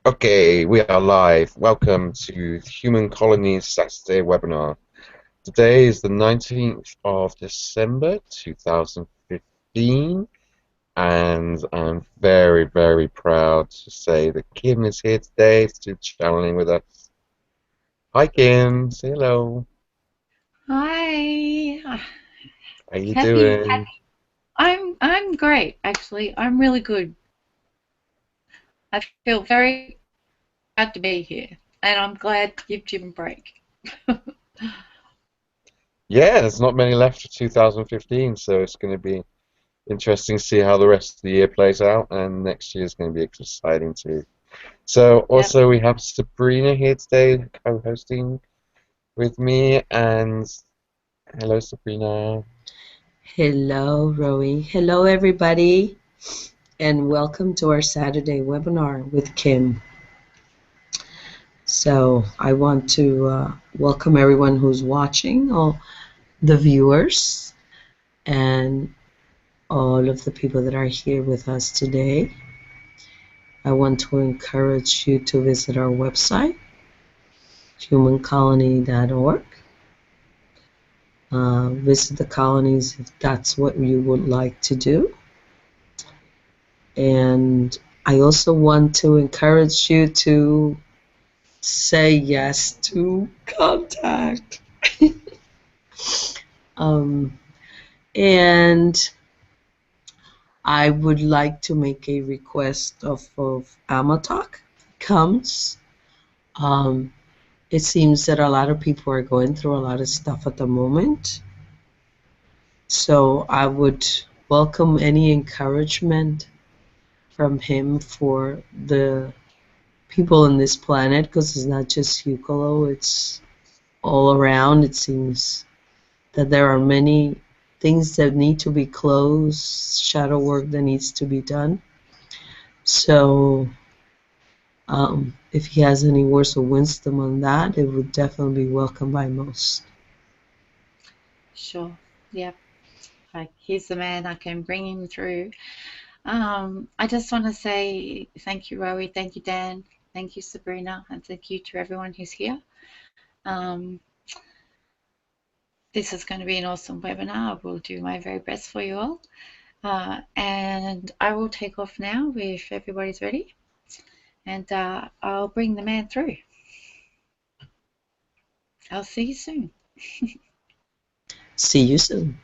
Okay, we are live. Welcome to the Human Colonies Saturday webinar. Today is the 19th of December 2015, and I'm very, very proud to say that Kim is here today to channeling with us. Hi, Kim. Say hello. Hi. How you Happy. doing? I'm great actually. I'm really good. I feel very proud to be here, and I'm glad to give Jim a break. Yeah, there's not many left for 2015, so it's going to be interesting to see how the rest of the year plays out, and next year is going to be exciting too. So Yep. also we have Sabrina here today co-hosting with me, and hello Sabrina. Hello, Rowie. Hello, everybody, and welcome to our Saturday webinar with Kim. So I want to welcome everyone who's watching, all the viewers, and all of the people that are here with us today. I want to encourage you to visit our website, humancolony.org. Visit the colonies if that's what you would like to do. And I also want to encourage you to say yes to contact. um, and I would like to make a request of Almatok comes. Um, it seems that a lot of people are going through a lot of stuff at the moment. So I would welcome any encouragement from him for the people on this planet, because it's not just Hucolo, it's all around. It seems that there are many things that need to be closed, shadow work that needs to be done. So if he has any words of wisdom on that, it would definitely be welcomed by most. Sure. Yep. Like he's the man. I can bring him through. I just want to say thank you, Rowie. Thank you, Dan. Thank you, Sabrina, and thank you to everyone who's here. Um, this is going to be an awesome webinar. I will do my very best for you all. And I will take off now if everybody's ready. And I'll bring the man through. I'll see you soon. See you soon.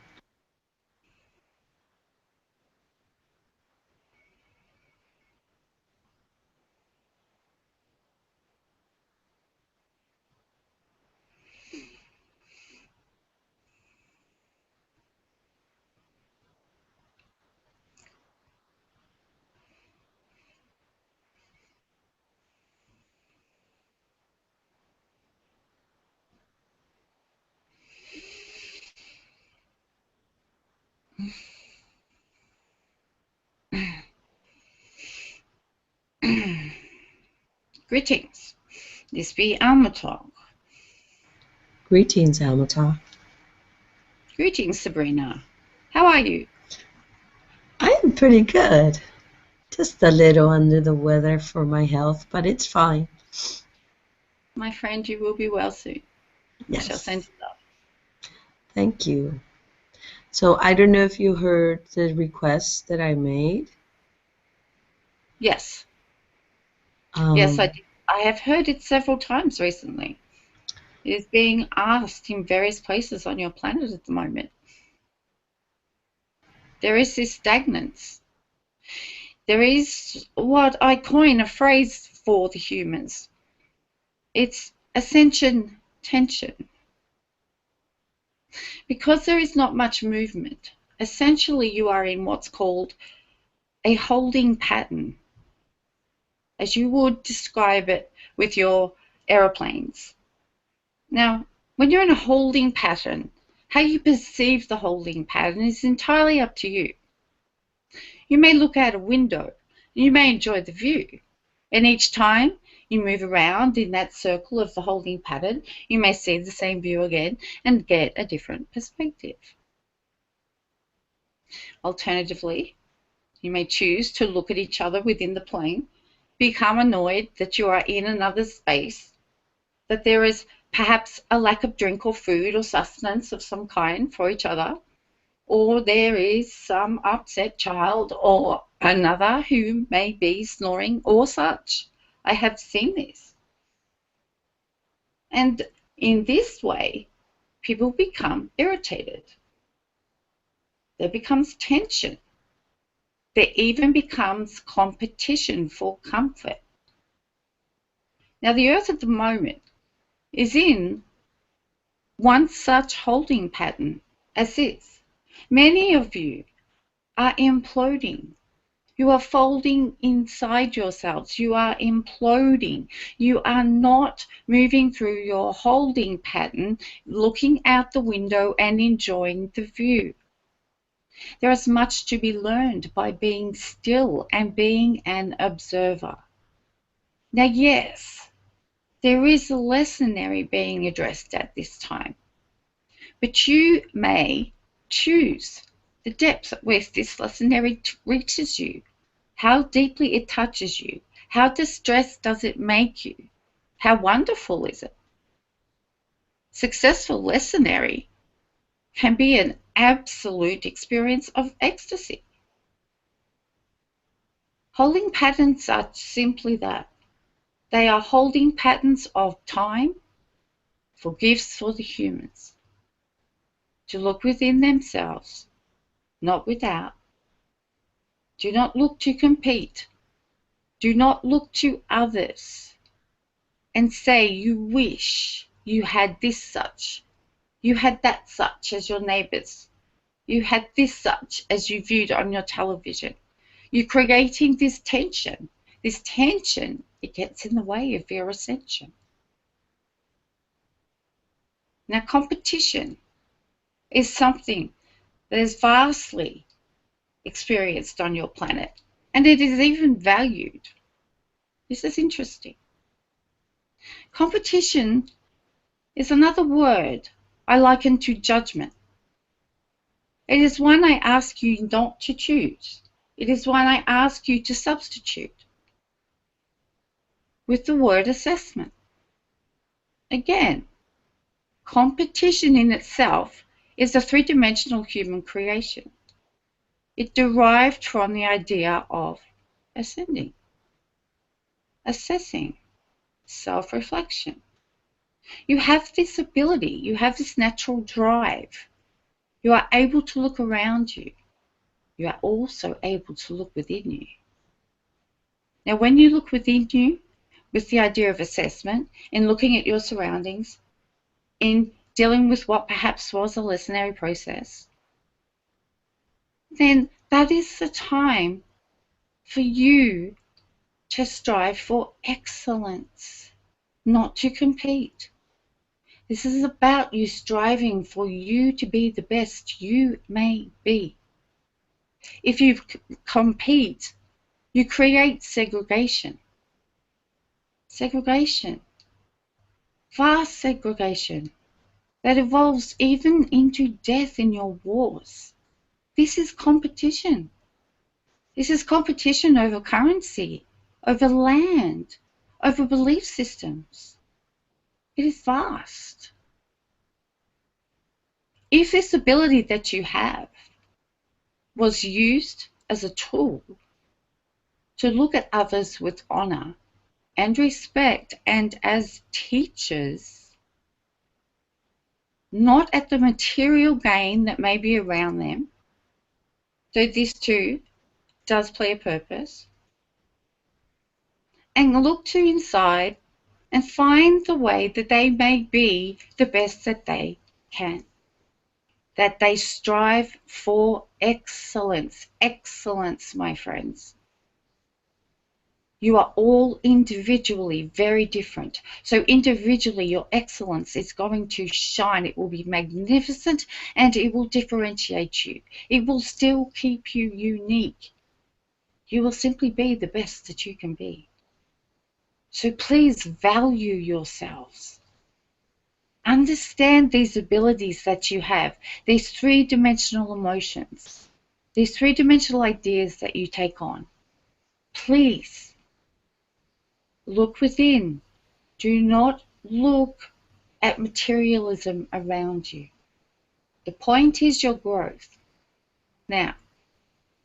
Greetings. This be Almatok. Greetings, Almatok. Greetings, Sabrina. How are you? I am pretty good. Just a little under the weather for my health, but it's fine. My friend, you will be well soon. I shall Yes. send you love. Thank you. So I don't know if you heard the request that I made. Yes. Yes, I Um, did. I have heard it several times recently. It is being asked in various places on your planet at the moment. There is this stagnance. There is what I coin a phrase for the humans. It's ascension tension. Because there is not much movement, essentially you are in what's called a holding pattern, as you would describe it with your aeroplanes. Now, when you're in a holding pattern, how you perceive the holding pattern is entirely up to you. You may look out a window, and you may enjoy the view, and each time you move around in that circle of the holding pattern, you may see the same view again and get a different perspective. Alternatively, you may choose to look at each other within the plane become annoyed that you are in another space, that there is perhaps a lack of drink or food or sustenance of some kind for each other, or there is some upset child or another who may be snoring or such. I have seen this. And in this way, people become irritated. There becomes tension. There even becomes competition for comfort. Now, the Earth at the moment is in one such holding pattern as this. Many of you are imploding. You are folding inside yourselves. You are imploding. You are not moving through your holding pattern, looking out the window and enjoying the view. There is much to be learned by being still and being an observer. Now, yes, there is a lessonary being addressed at this time, but you may choose the depth at which this lessonary reaches you. How deeply it touches you. How distressed does it make you? How wonderful is it? Successful lessonary can be an absolute experience of ecstasy. Holding patterns are simply that. They are holding patterns of time for gifts for the humans. To look within themselves, not without. Do not look to compete. Do not look to others and say you wish you had this such, you had that such as your neighbours, you had this such as you viewed on your television. You're creating this tension. This tension, it gets in the way of your ascension. Now, competition is something that is vastly experienced on your planet, and it is even valued. This is interesting. Competition is another word I liken to judgment. It is one I ask you not to choose. It is one I ask you to substitute with the word assessment. Again, competition in itself is a three-dimensional human creation. It derived from the idea of ascending, assessing, self-reflection. You have this ability, you have this natural drive. You are able to look around you. You are also able to look within you. Now, when you look within you with the idea of assessment, in looking at your surroundings, in dealing with what perhaps was a lessonary process, then that is the time for you to strive for excellence, not to compete. This is about you striving for you to be the best you may be. If you compete, you create segregation. Segregation, vast segregation, that evolves even into death in your wars. This is competition. This is competition over currency, over land, over belief systems. It is vast. If this ability that you have was used as a tool to look at others with honor and respect and as teachers, not at the material gain that may be around them, though this too does play a purpose, and look to inside and find the way that they may be the best that they can, that they strive for excellence. Excellence, my friends. You are all individually very different. So individually, your excellence is going to shine. It will be magnificent and it will differentiate you. It will still keep you unique. You will simply be the best that you can be. So please value yourselves. Understand these abilities that you have, these three-dimensional emotions, these three-dimensional ideas that you take on. Please Look within. Do not look at materialism around you. The point is your growth. Now,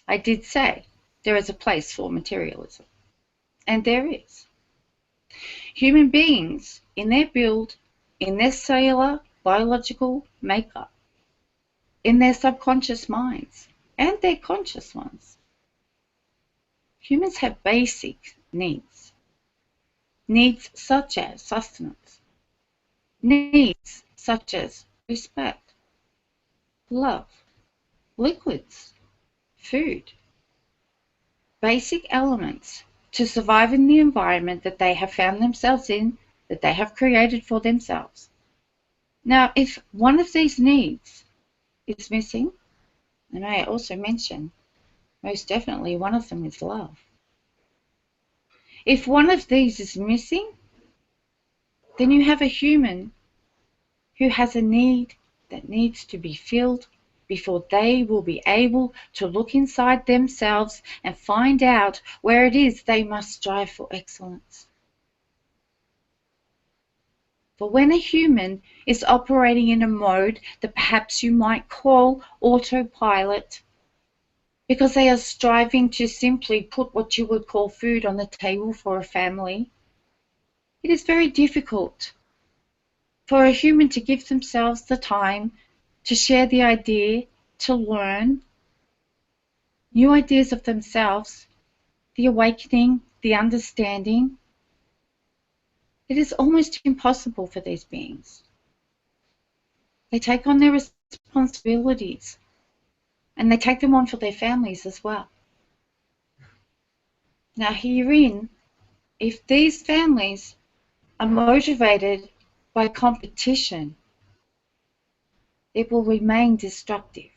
I did say there is a place for materialism, and there is. Human beings, in their build, in their cellular, biological makeup, in their subconscious minds, and their conscious ones, humans have basic needs. Needs such as sustenance. Needs such as respect, love, liquids, food. Basic elements to survive in the environment that they have found themselves in, that they have created for themselves. Now, if one of these needs is missing, and I also mention, most definitely one of them is love. If one of these is missing, then you have a human who has a need that needs to be filled before they will be able to look inside themselves and find out where it is they must strive for excellence. For when a human is operating in a mode that perhaps you might call autopilot, because they are striving to simply put what you would call food on the table for a family, it is very difficult for a human to give themselves the time to share the idea, to learn new ideas of themselves, the awakening, the understanding. It is almost impossible for these beings. They take on their responsibilities, and they take them on for their families as well. Now herein, if these families are motivated by competition, it will remain destructive.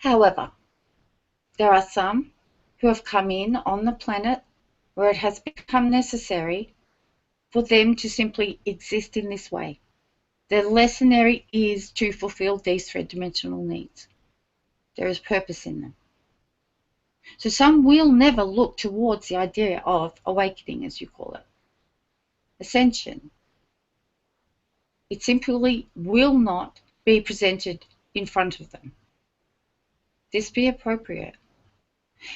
However, there are some who have come in on the planet where it has become necessary for them to simply exist in this way. Their lessonary is to fulfill these three-dimensional needs. There is purpose in them. So some will never look towards the idea of awakening, as you call it, ascension. It simply will not be presented in front of them. This be appropriate.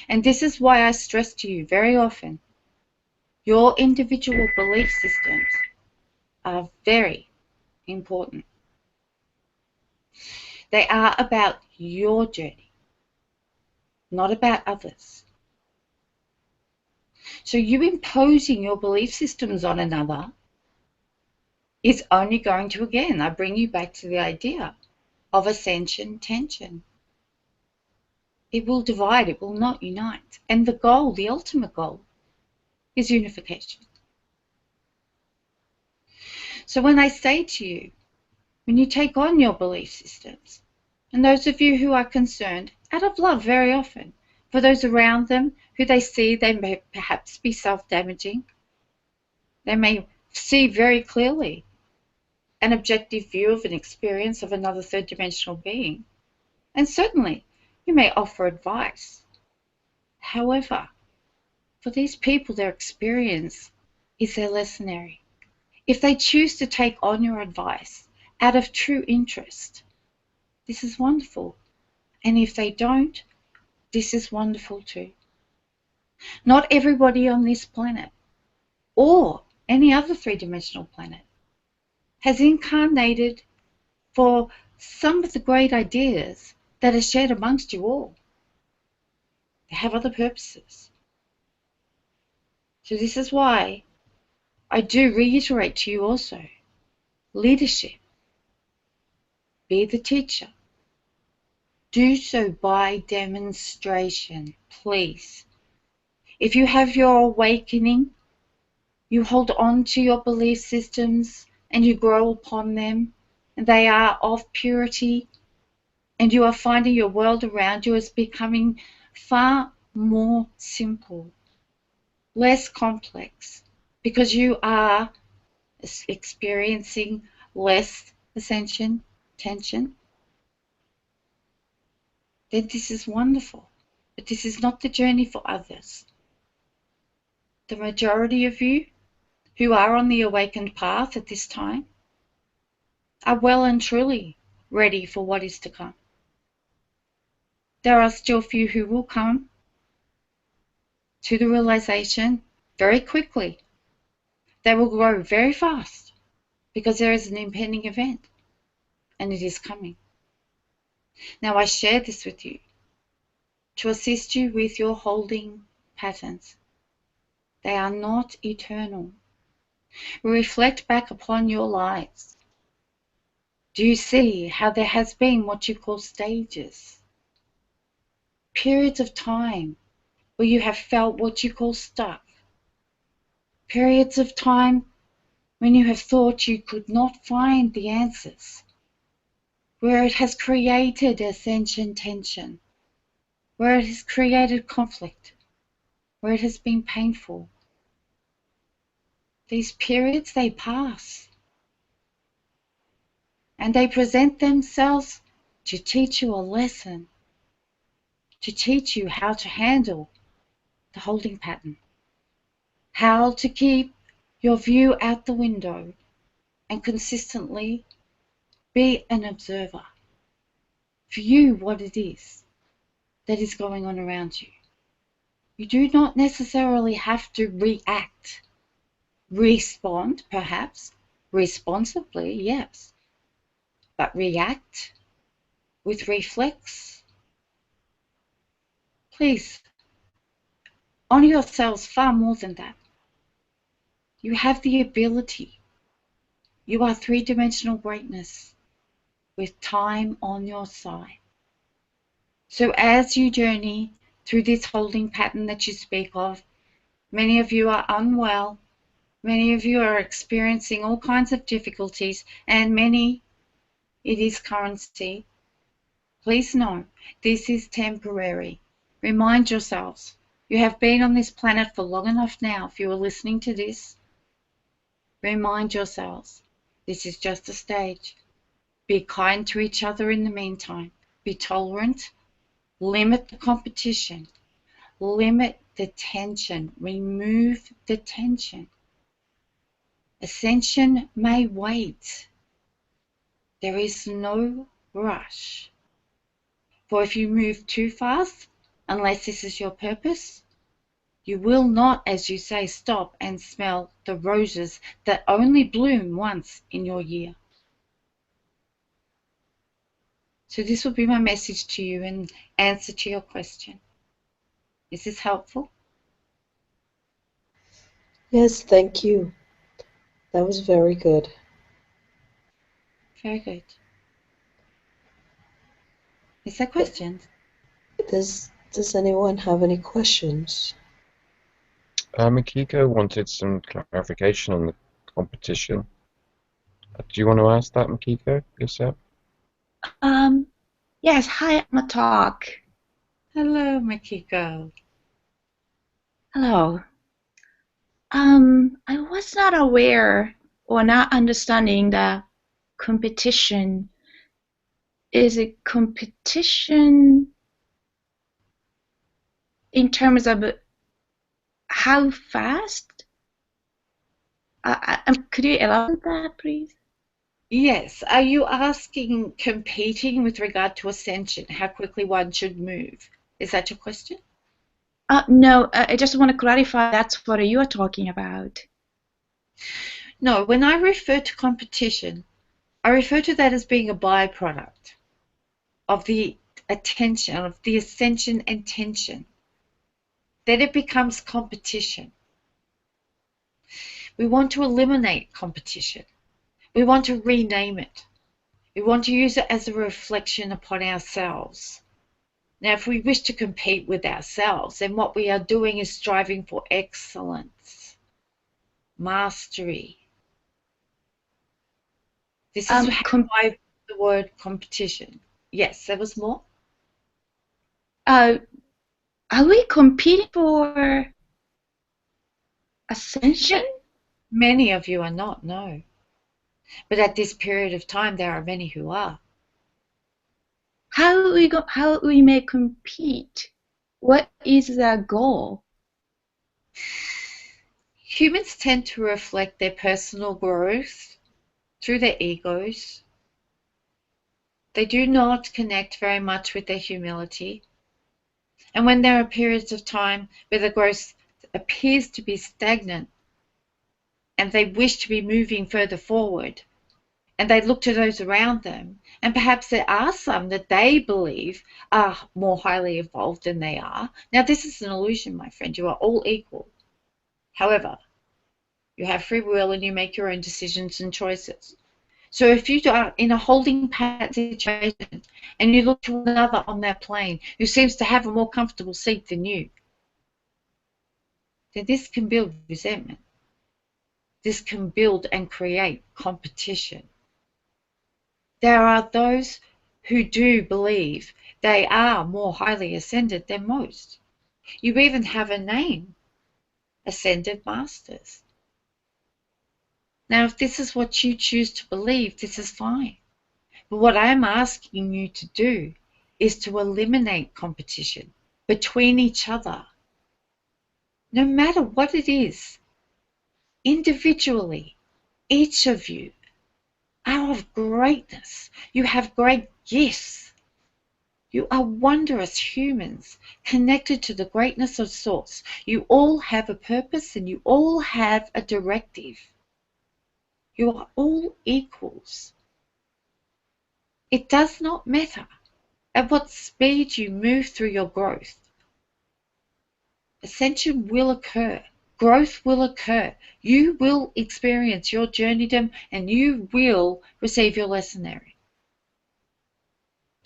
And this is why I stress to you very often, your individual belief systems are very important. They are about your journey, not about others. So you imposing your belief systems on another is only going to, again, I bring you back to the idea of ascension tension. It will divide, it will not unite. And the goal, the ultimate goal, is unification. So when I say to you, when you take on your belief systems, and those of you who are concerned, out of love very often, for those around them who they see they may perhaps be self-damaging, they may see very clearly an objective view of an experience of another third-dimensional being, and certainly you may offer advice. However, for these people, their experience is their lessonary. If they choose to take on your advice out of true interest, this is wonderful. And if they don't, this is wonderful too. Not everybody on this planet, or any other three-dimensional planet, has incarnated for some of the great ideas that are shared amongst you all. They have other purposes. So this is why I do reiterate to you also, leadership. Be the teacher. Do so by demonstration, please. If you have your awakening, you hold on to your belief systems and you grow upon them, and they are of purity, and you are finding your world around you is becoming far more simple, less complex, because you are experiencing less ascension, tension, then this is wonderful. But this is not the journey for others. the majority of you who are on the awakened path at this time are well and truly ready for what is to come. There are still few who will come to the realization very quickly. They will grow very fast because there is an impending event and it is coming. Now I share this with you to assist you with your holding patterns. They are not eternal. Reflect back upon your lives. Do you see how there has been what you call stages? Periods of time where you have felt what you call stuck. Periods of time when you have thought you could not find the answers. Where it has created ascension tension. Where it has created conflict. Where it has been painful. These periods, they pass. And they present themselves to teach you a lesson. To teach you how to handle the holding pattern. How to keep your view out the window and consistently be an observer. View what it is that is going on around you. You do not necessarily have to react. Respond, perhaps. Responsibly, yes. But react with reflex. Please, honor yourselves far more than that. You have the ability. You are three-dimensional greatness with time on your side. So as you journey through this holding pattern that you speak of, many of you are unwell, many of you are experiencing all kinds of difficulties, and many, it is currency. Please know, this is temporary. Remind yourselves, you have been on this planet for long enough now. If you are listening to this, remind yourselves, this is just a stage. Be kind to each other in the meantime. Be tolerant. Limit the competition. Limit the tension. Remove the tension. Ascension may wait. There is no rush. For if you move too fast, unless this is your purpose, you will not, as you say, stop and smell the roses that only bloom once in your year. So this will be my message to you in answer to your question. Is this helpful? Yes, thank you. That was very good. Very good. Is there questions? Does anyone have any questions? Makiko wanted some clarification on the competition. Do you want to ask that, Makiko, yourself? Yes, hi, Almatok. Hello, Makiko. Hello. I was not aware or not understanding the competition. Is it competition in terms of how fast? Could you elaborate that, please? Yes. Are you asking competing with regard to ascension, how quickly one should move? Is that your question? No, I just want to clarify that's what you are talking about. No, when I refer to competition, I refer to that as being a byproduct of the attention, of the ascension and tension. Then it becomes competition. We want to eliminate competition. We want to rename it. We want to use it as a reflection upon ourselves. Now, if we wish to compete with ourselves, then what we are doing is striving for excellence, mastery. This is why the word competition. Yes, there was more? Are we competing for ascension? Many of you are not, no. But at this period of time, there are many who are. How we may compete? What is the goal? Humans tend to reflect their personal growth through their egos. They do not connect very much with their humility. And when there are periods of time where the growth appears to be stagnant and they wish to be moving further forward, and they look to those around them, and perhaps there are some that they believe are more highly evolved than they are. Now, this is an illusion, my friend. You are all equal. However, you have free will and you make your own decisions and choices. So if you are in a holding pattern situation and you look to another on that plane who seems to have a more comfortable seat than you, then this can build resentment. This can build and create competition. There are those who do believe they are more highly ascended than most. You even have a name, Ascended Masters. Now, if this is what you choose to believe, this is fine. But what I'm asking you to do is to eliminate competition between each other. No matter what it is, individually, each of you are of greatness. You have great gifts. You are wondrous humans connected to the greatness of Source. You all have a purpose and you all have a directive. You are all equals. It does not matter at what speed you move through your growth. Ascension will occur. Growth will occur. You will experience your journeydom and you will receive your lessonary.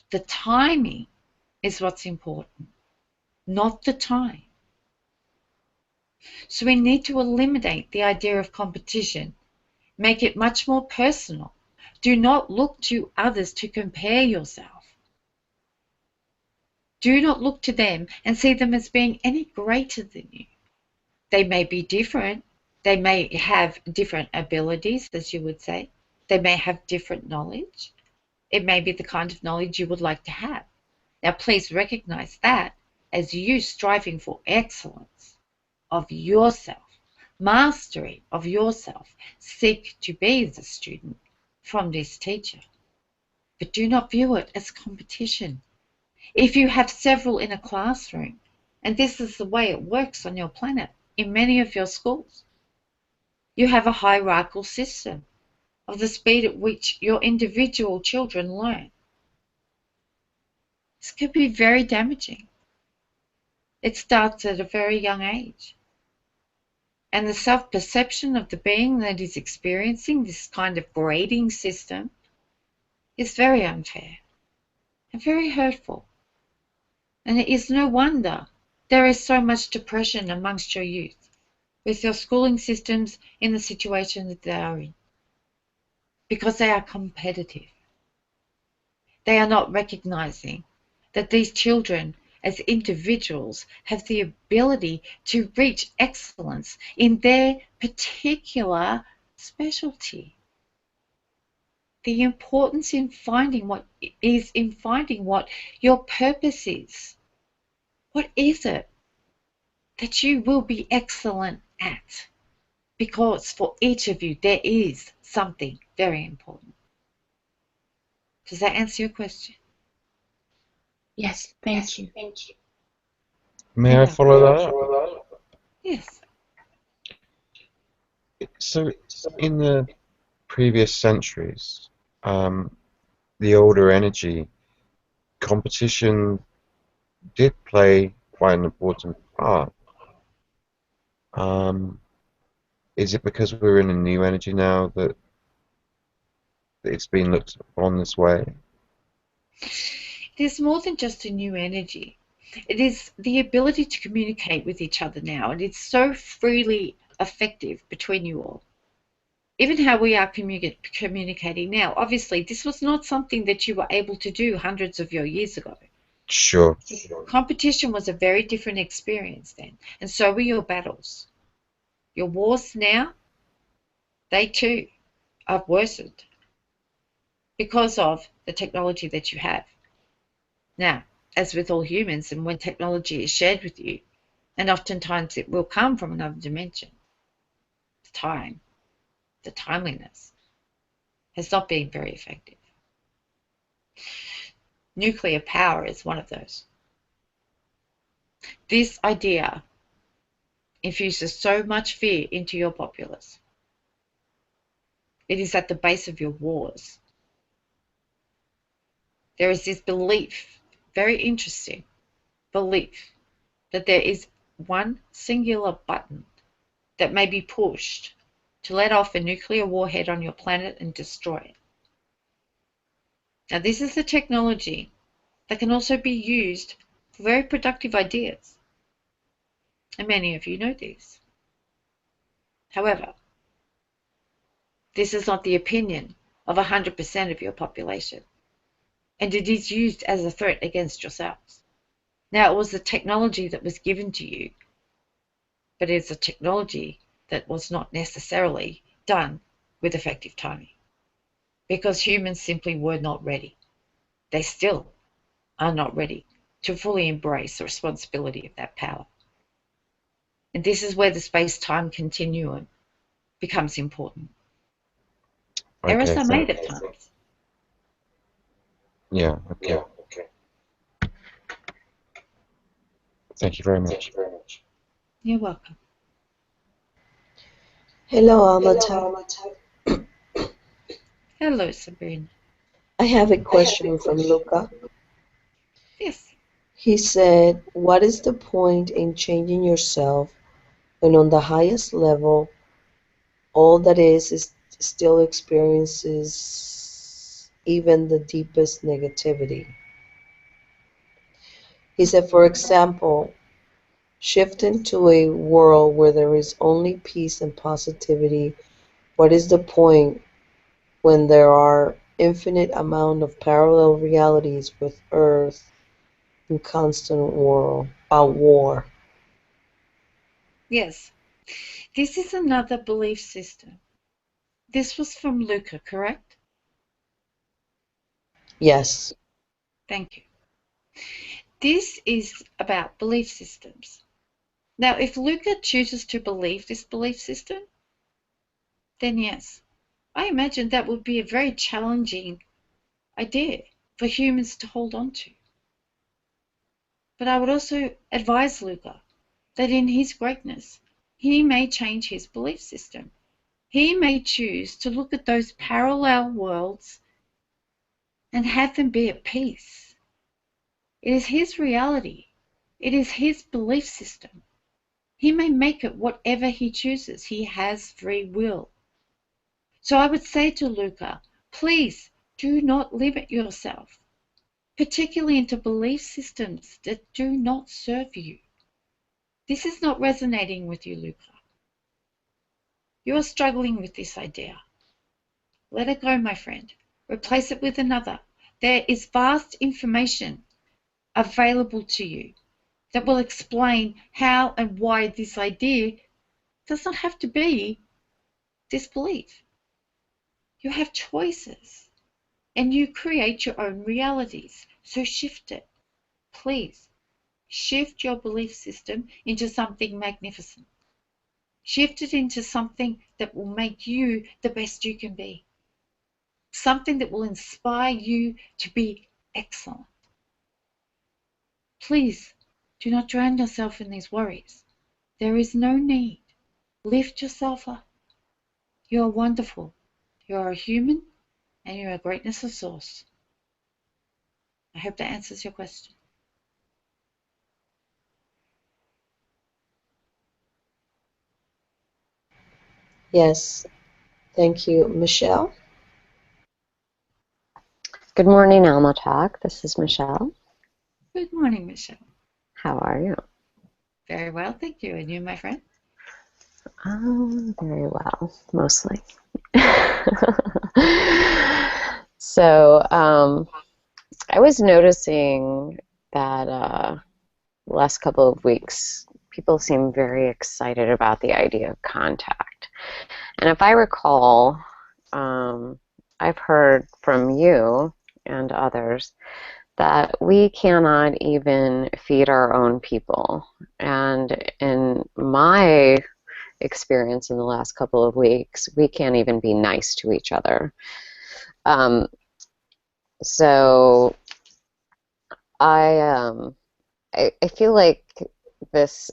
The timing is what's important, not the time. So we need to eliminate the idea of competition. Make it much more personal. Do not look to others to compare yourself. Do not look to them and see them as being any greater than you. They may be different. They may have different abilities, as you would say. They may have different knowledge. It may be the kind of knowledge you would like to have. Now, please recognize that as you striving for excellence of yourself. Mastery of yourself. Seek to be the student from this teacher. But do not view it as competition. If you have several in a classroom, and this is the way it works on your planet in many of your schools, you have a hierarchical system of the speed at which your individual children learn. This could be very damaging. It starts at a very young age. And the self-perception of the being that is experiencing this kind of grading system is very unfair and very hurtful. And it is no wonder there is so much depression amongst your youth with your schooling systems in the situation that they are in. Because they are competitive. They are not recognizing that these children as individuals have the ability to reach excellence in their particular specialty. The importance in finding what your purpose is. What is it that you will be excellent at? Because for each of you there is something very important. Does that answer your question? Yes, thank you. May I follow that up? Yes. So, in the previous centuries, the older energy, competition did play quite an important part. Is it because we're in a new energy now that it's been looked upon this way? It is more than just a new energy. It is the ability to communicate with each other now, and it's so freely effective between you all. Even how we are communicating now. Obviously, this was not something that you were able to do hundreds of years ago. Sure. Competition was a very different experience then, and so were your battles. Your wars now, they too are worsened because of the technology that you have. Now, as with all humans, and when technology is shared with you, and oftentimes it will come from another dimension, time, the timeliness, has not been very effective. Nuclear power is one of those. This idea infuses so much fear into your populace. It is at the base of your wars. There is this belief, very interesting belief, that there is one singular button that may be pushed to let off a nuclear warhead on your planet and destroy it. Now, this is the technology that can also be used for very productive ideas. And many of you know this. However, this is not the opinion of 100% of your population, and it is used as a threat against yourselves. Now, it was the technology that was given to you, but it's a technology that was not necessarily done with effective timing, because humans simply were not ready. They still are not ready to fully embrace the responsibility of that power. And this is where the space-time continuum becomes important. Errors are made at times. Yeah, okay. Thank you very much. You're welcome. Hello, Almatok. Hello, Sabrina. I have a question from Luca. Yes. He said, what is the point in changing yourself when on the highest level, all that is still experiences even the deepest negativity? He said, for example, shift into a world where there is only peace and positivity. What is the point when there are infinite amount of parallel realities with Earth in constant war? Yes. This is another belief system. This was from Luca, correct? Yes. Thank you. This is about belief systems. Now, if Luca chooses to believe this belief system, then yes, I imagine that would be a very challenging idea for humans to hold on to. But I would also advise Luca that in his greatness, he may change his belief system. He may choose to look at those parallel worlds and have them be at peace. It is his reality. It is his belief system. He may make it whatever he chooses. He has free will. So I would say to Luca, please do not limit yourself, particularly into belief systems that do not serve you. This is not resonating with you, Luca. You are struggling with this idea. Let it go, my friend. Replace it with another. There is vast information available to you that will explain how and why this idea does not have to be disbelief. You have choices, and you create your own realities. So shift it. Please, shift your belief system into something magnificent. Shift it into something that will make you the best you can be. Something that will inspire you to be excellent. Please, do not drown yourself in these worries. There is no need. Lift yourself up. You are wonderful. You are a human, and you are a greatness of source. I hope that answers your question. Yes. Thank you. Michelle? Good morning, Almatok. This is Michelle. Good morning, Michelle. How are you? Very well, thank you. And you, my friend? Very well, mostly. So, I was noticing that the last couple of weeks, people seem very excited about the idea of contact. And if I recall, I've heard from you and others that we cannot even feed our own people. And in my experience in the last couple of weeks. We can't even be nice to each other. So I feel like this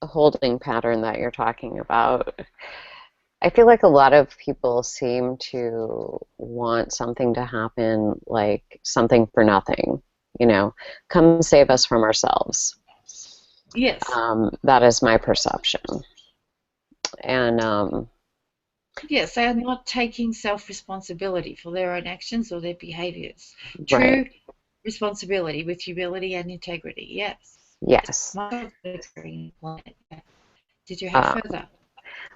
holding pattern that you're talking about, I feel like a lot of people seem to want something to happen, like something for nothing, you know, come save us from ourselves. Yes. That is my perception. And yes, they are not taking self-responsibility for their own actions or their behaviors. True right. responsibility with humility and integrity, yes. Yes. Did you have further?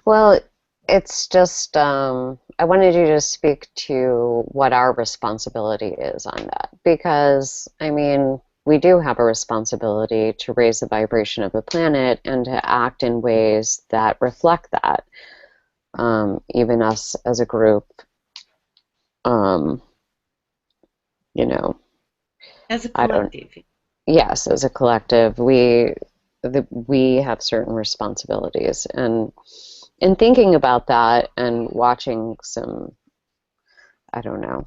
Well, it's just, I wanted you to speak to what our responsibility is on that. Because, I mean, we do have a responsibility to raise the vibration of the planet and to act in ways that reflect that. Even us as a group, you know. As a collective. Yes, as a collective, we have certain responsibilities. And in thinking about that and watching some, I don't know,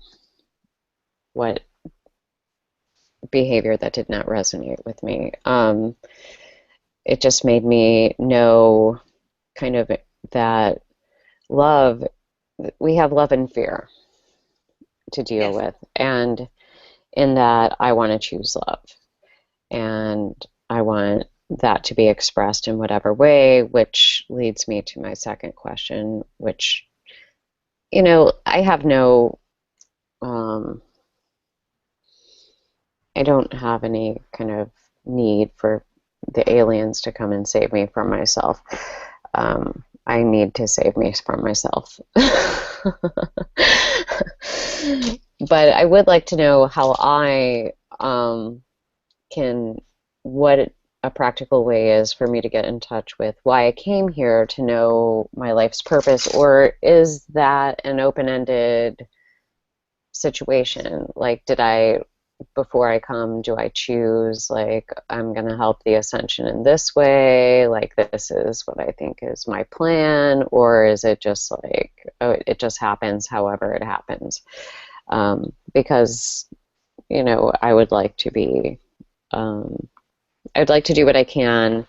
what behavior that did not resonate with me, it just made me know kind of that love, we have love and fear to deal with. And in that, I want to choose love. And I want that to be expressed in whatever way, which leads me to my second question, which, you know, I have no, I don't have any kind of need for the aliens to come and save me from myself. I need to save me from myself. But I would like to know how I can, what a practical way is for me to get in touch with why I came here, to know my life's purpose, or is that an open-ended situation? Like, did I, before I come, do I choose, like, I'm going to help the ascension in this way, like this is what I think is my plan, or is it just like, oh, it just happens however it happens? Because, you know, I would like to be, I'd like to do what I can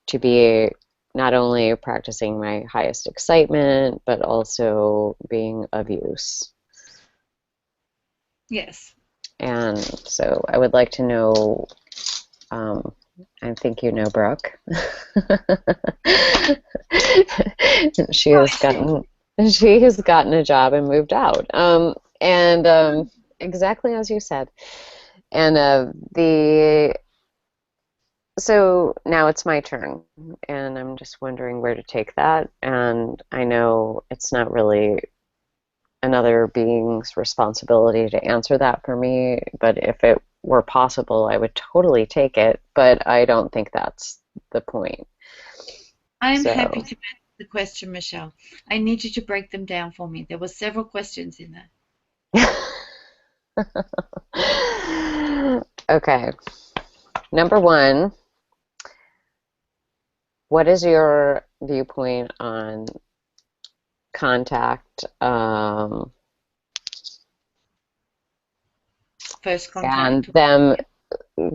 to be not only practicing my highest excitement, but also being of use. Yes. And so I would like to know, I think you know Brooke. She has gotten a job and moved out. Exactly as you said. And so now it's my turn, and I'm just wondering where to take that. And I know it's not really another being's responsibility to answer that for me, but if it were possible, I would totally take it, but I don't think that's the point. I'm happy to answer the question, Michelle. I need you to break them down for me. There were several questions in there. Okay. Number one, what is your viewpoint on contact? First contact. And them,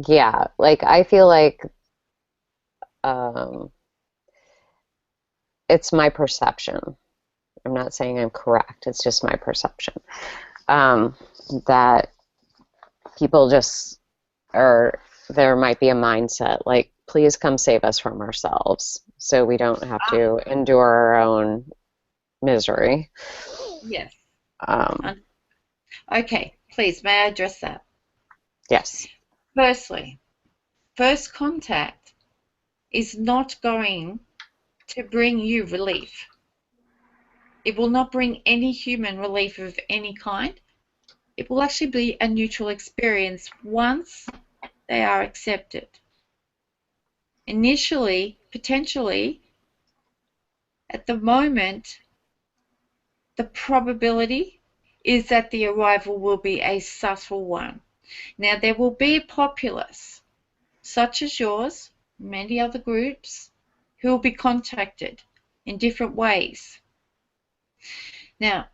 yeah, like I feel like it's my perception. I'm not saying I'm correct, it's just my perception. That people just, or there might be a mindset like, please come save us from ourselves so we don't have to endure our own misery. Yes. Okay, please, may I address that? Yes. Firstly, first contact is not going to bring you relief. It will not bring any human relief of any kind. It will actually be a neutral experience once they are accepted. Initially, potentially, at the moment, the probability is that the arrival will be a subtle one. Now, there will be a populace, such as yours, many other groups, who will be contacted. in different ways. Now,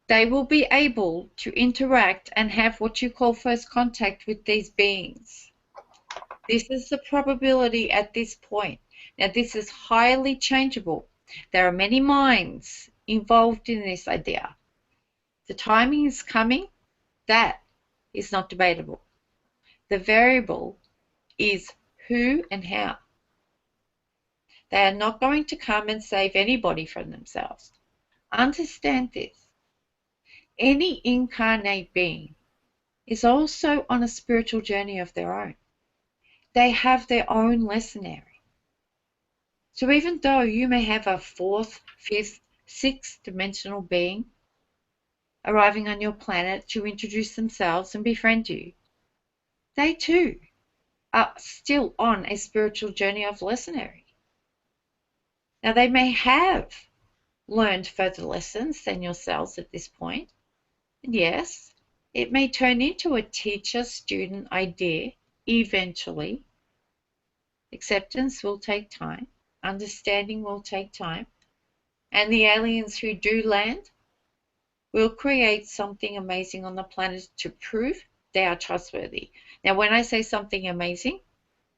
they will be able to interact and have what you call first contact with these beings. This is the probability at this point. Now, this is highly changeable. There are many minds involved in this idea. The timing is coming. That is not debatable. The variable is who and how. They are not going to come and save anybody from themselves. Understand this. Any incarnate being is also on a spiritual journey of their own. They have their own lessonary. So even though you may have a fourth, fifth, sixth dimensional being arriving on your planet to introduce themselves and befriend you, they too are still on a spiritual journey of lessonary. Now, they may have learned further lessons than yourselves at this point. And yes, it may turn into a teacher-student idea eventually. Acceptance will take time. Understanding will take time. And the aliens who do land will create something amazing on the planet to prove they are trustworthy. Now, when I say something amazing,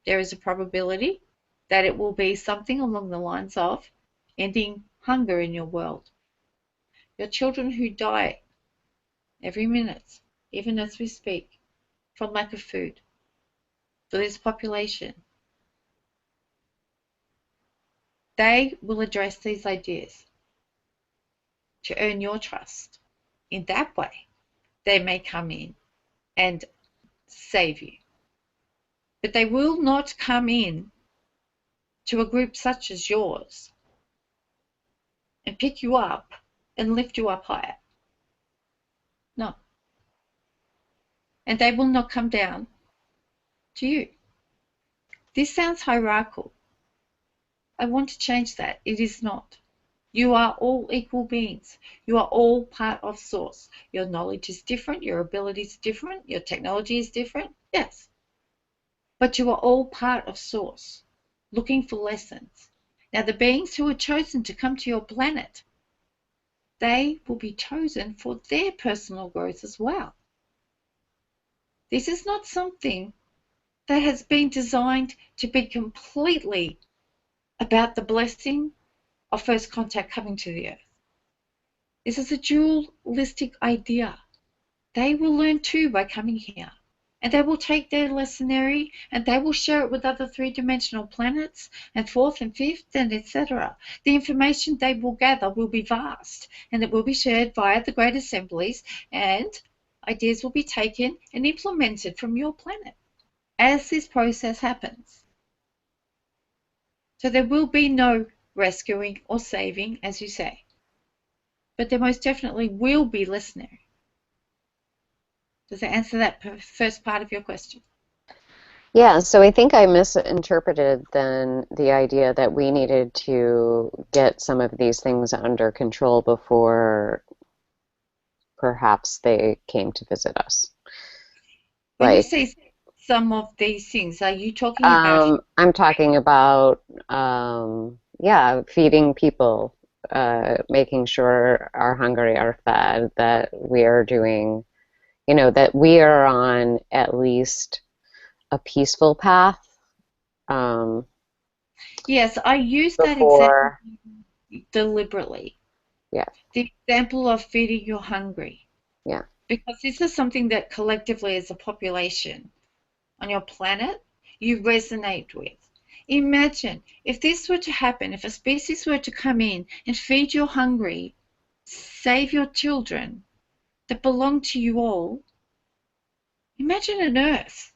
there is a probability that it will be something along the lines of ending hunger in your world. Your children who die every minute, even as we speak, from lack of food for this population. They will address these ideas to earn your trust. In that way, they may come in and save you. But they will not come in to a group such as yours and pick you up and lift you up higher. No. And they will not come down to you. This sounds hierarchical. I want to change that. It is not. You are all equal beings. You are all part of Source. Your knowledge is different. Your abilities are different. Your technology is different. Yes. But you are all part of Source, looking for lessons. Now, the beings who are chosen to come to your planet, they will be chosen for their personal growth as well. This is not something that has been designed to be completely about the blessing of first contact coming to the earth. This is a dualistic idea. They will learn too by coming here. And they will take their lessonary and they will share it with other three-dimensional planets and fourth and fifth and etc. The information they will gather will be vast and it will be shared via the great assemblies and ideas will be taken and implemented from your planet as this process happens. So there will be no rescuing or saving, as you say. But there most definitely will be listening. Does that answer that first part of your question? Yeah, so I think I misinterpreted then the idea that we needed to get some of these things under control before perhaps they came to visit us. When you say some of these things, are you talking about? I'm talking about, yeah, feeding people, making sure our hungry are fed, that we are doing, you know, that we are on at least a peaceful path. Yes, I use that example deliberately. Yeah. The example of feeding your hungry. Yeah. Because this is something that collectively as a population on your planet, you resonate with. Imagine if this were to happen, if a species were to come in and feed your hungry, save your children that belong to you all. Imagine an Earth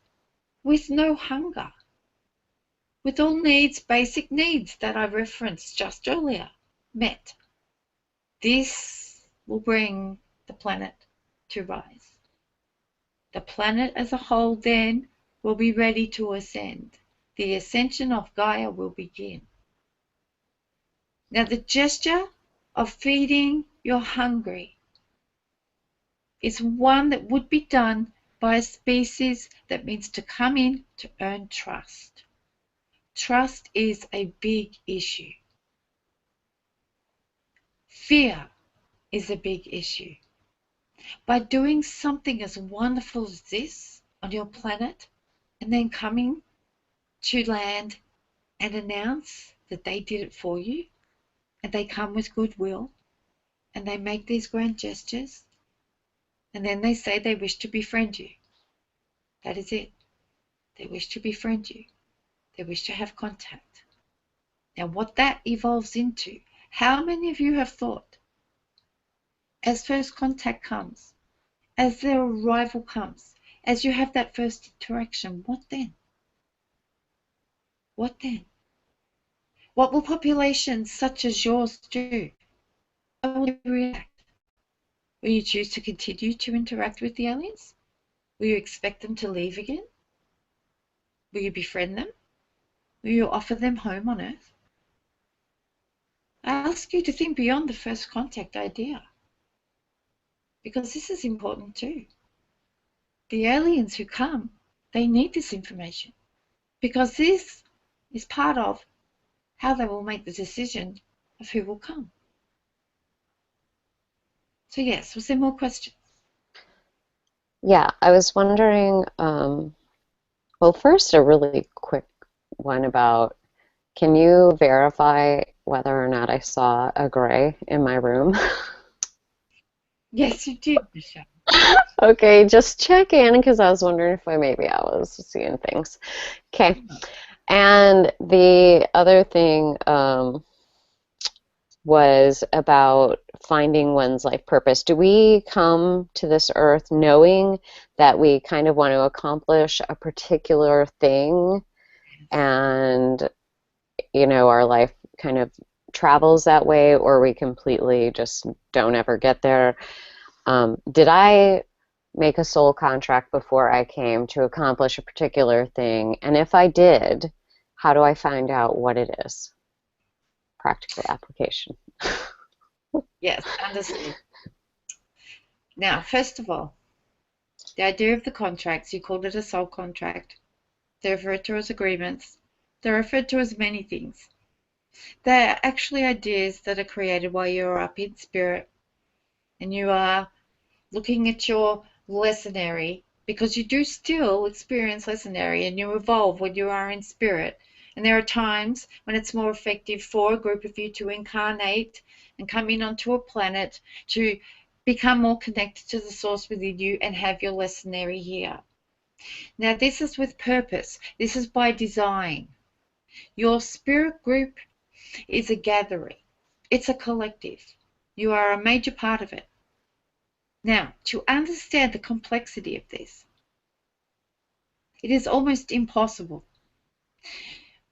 with no hunger, with all needs, basic needs that I referenced just earlier, met. This will bring the planet to rise. The planet as a whole then will be ready to ascend. The ascension of Gaia will begin. Now the gesture of feeding your hungry is one that would be done by a species that means to come in to earn trust. Trust is a big issue. Fear is a big issue. By doing something as wonderful as this on your planet and then coming to land and announce that they did it for you, and they come with goodwill, and they make these grand gestures, and then they say they wish to befriend you. That is it. They wish to befriend you. They wish to have contact. Now, what that evolves into, how many of you have thought, as first contact comes, as their arrival comes, as you have that first interaction, what then? What then? What will populations such as yours do? How will you react? Will you choose to continue to interact with the aliens? Will you expect them to leave again? Will you befriend them? Will you offer them home on Earth? I ask you to think beyond the first contact idea, because this is important too. The aliens who come, they need this information, because this is part of how they will make the decision of who will come. So yes, was there more questions? Yeah, I was wondering, well, first, a really quick one about, can you verify whether or not I saw a gray in my room? Yes, you did, Michelle. Okay, just check in because I was wondering if maybe I was seeing things. Okay, and the other thing was about finding one's life purpose. Do we come to this earth knowing that we kind of want to accomplish a particular thing, and our life kind of travels that way, or we completely just don't ever get there? Did I make a soul contract before I came to accomplish a particular thing? And if I did, how do I find out what it is? Practical application. Yes, understood. Now, first of all, the idea of the contracts, you called it a soul contract. They're referred to as agreements. They're referred to as many things. They're actually ideas that are created while you're up in spirit and you are looking at your lessonary, because you do still experience lessonary and you evolve when you are in spirit. And there are times when it's more effective for a group of you to incarnate and come in onto a planet to become more connected to the source within you and have your lessonary here. Now, this is with purpose. This is by design. Your spirit group is a gathering. It's a collective. You are a major part of it. Now, to understand the complexity of this, it is almost impossible.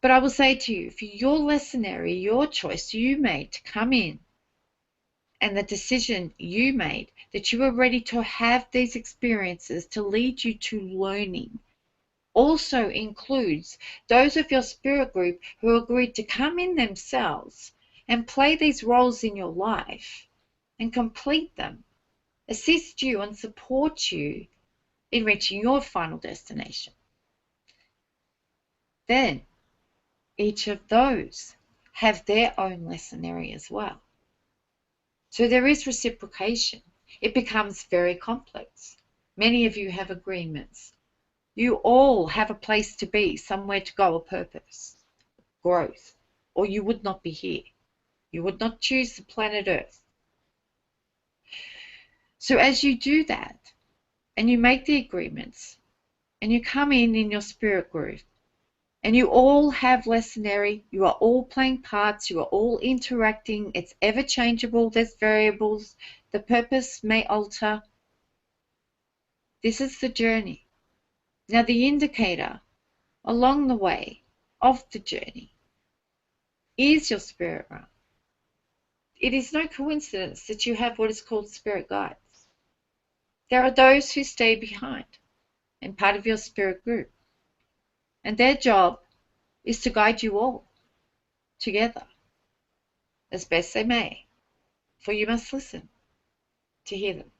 But I will say to you, for your lessonary, your choice you made to come in, and the decision you made that you were ready to have these experiences to lead you to learning, also includes those of your spirit group who agreed to come in themselves and play these roles in your life and complete them, assist you and support you in reaching your final destination. Then each of those have their own lessonary as well. So there is reciprocation. It becomes very complex. Many of you have agreements. You all have a place to be, somewhere to go, a purpose, growth, or you would not be here. You would not choose the planet Earth. So as you do that, and you make the agreements, and you come in your spirit group, and you all have lessonary, you are all playing parts, you are all interacting, it's ever changeable, there's variables, the purpose may alter. This is the journey. Now the indicator along the way of the journey is your spirit realm. It is no coincidence that you have what is called spirit guides. There are those who stay behind and part of your spirit group, and their job is to guide you all together as best they may, for you must listen to hear them.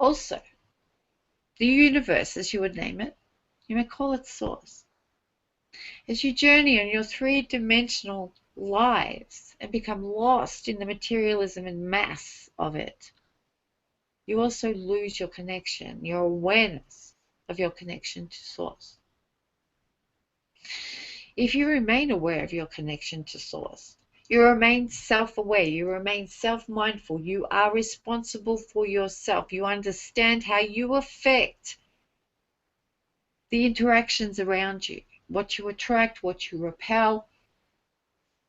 Also, the universe, as you would name it, you may call it source. As you journey on your three-dimensional lives and become lost in the materialism and mass of it, you also lose your connection, your awareness of your connection to Source. If you remain aware of your connection to Source, you remain self-aware, you remain self-mindful, you are responsible for yourself, you understand how you affect the interactions around you, what you attract, what you repel.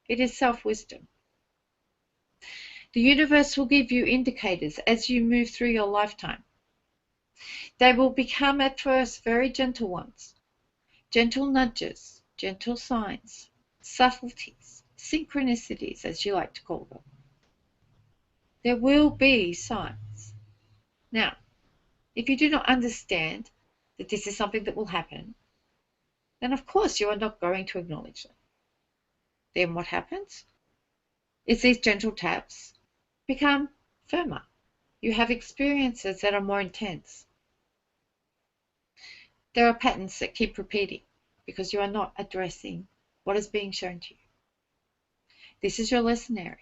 It is self-wisdom. The universe will give you indicators as you move through your lifetime. They will become at first very gentle ones, gentle nudges, gentle signs, subtleties, synchronicities, as you like to call them. There will be signs. Now, if you do not understand that this is something that will happen, then of course you are not going to acknowledge them. Then what happens is these gentle taps become firmer. You have experiences that are more intense. There are patterns that keep repeating because you are not addressing what is being shown to you. This is your lesson area.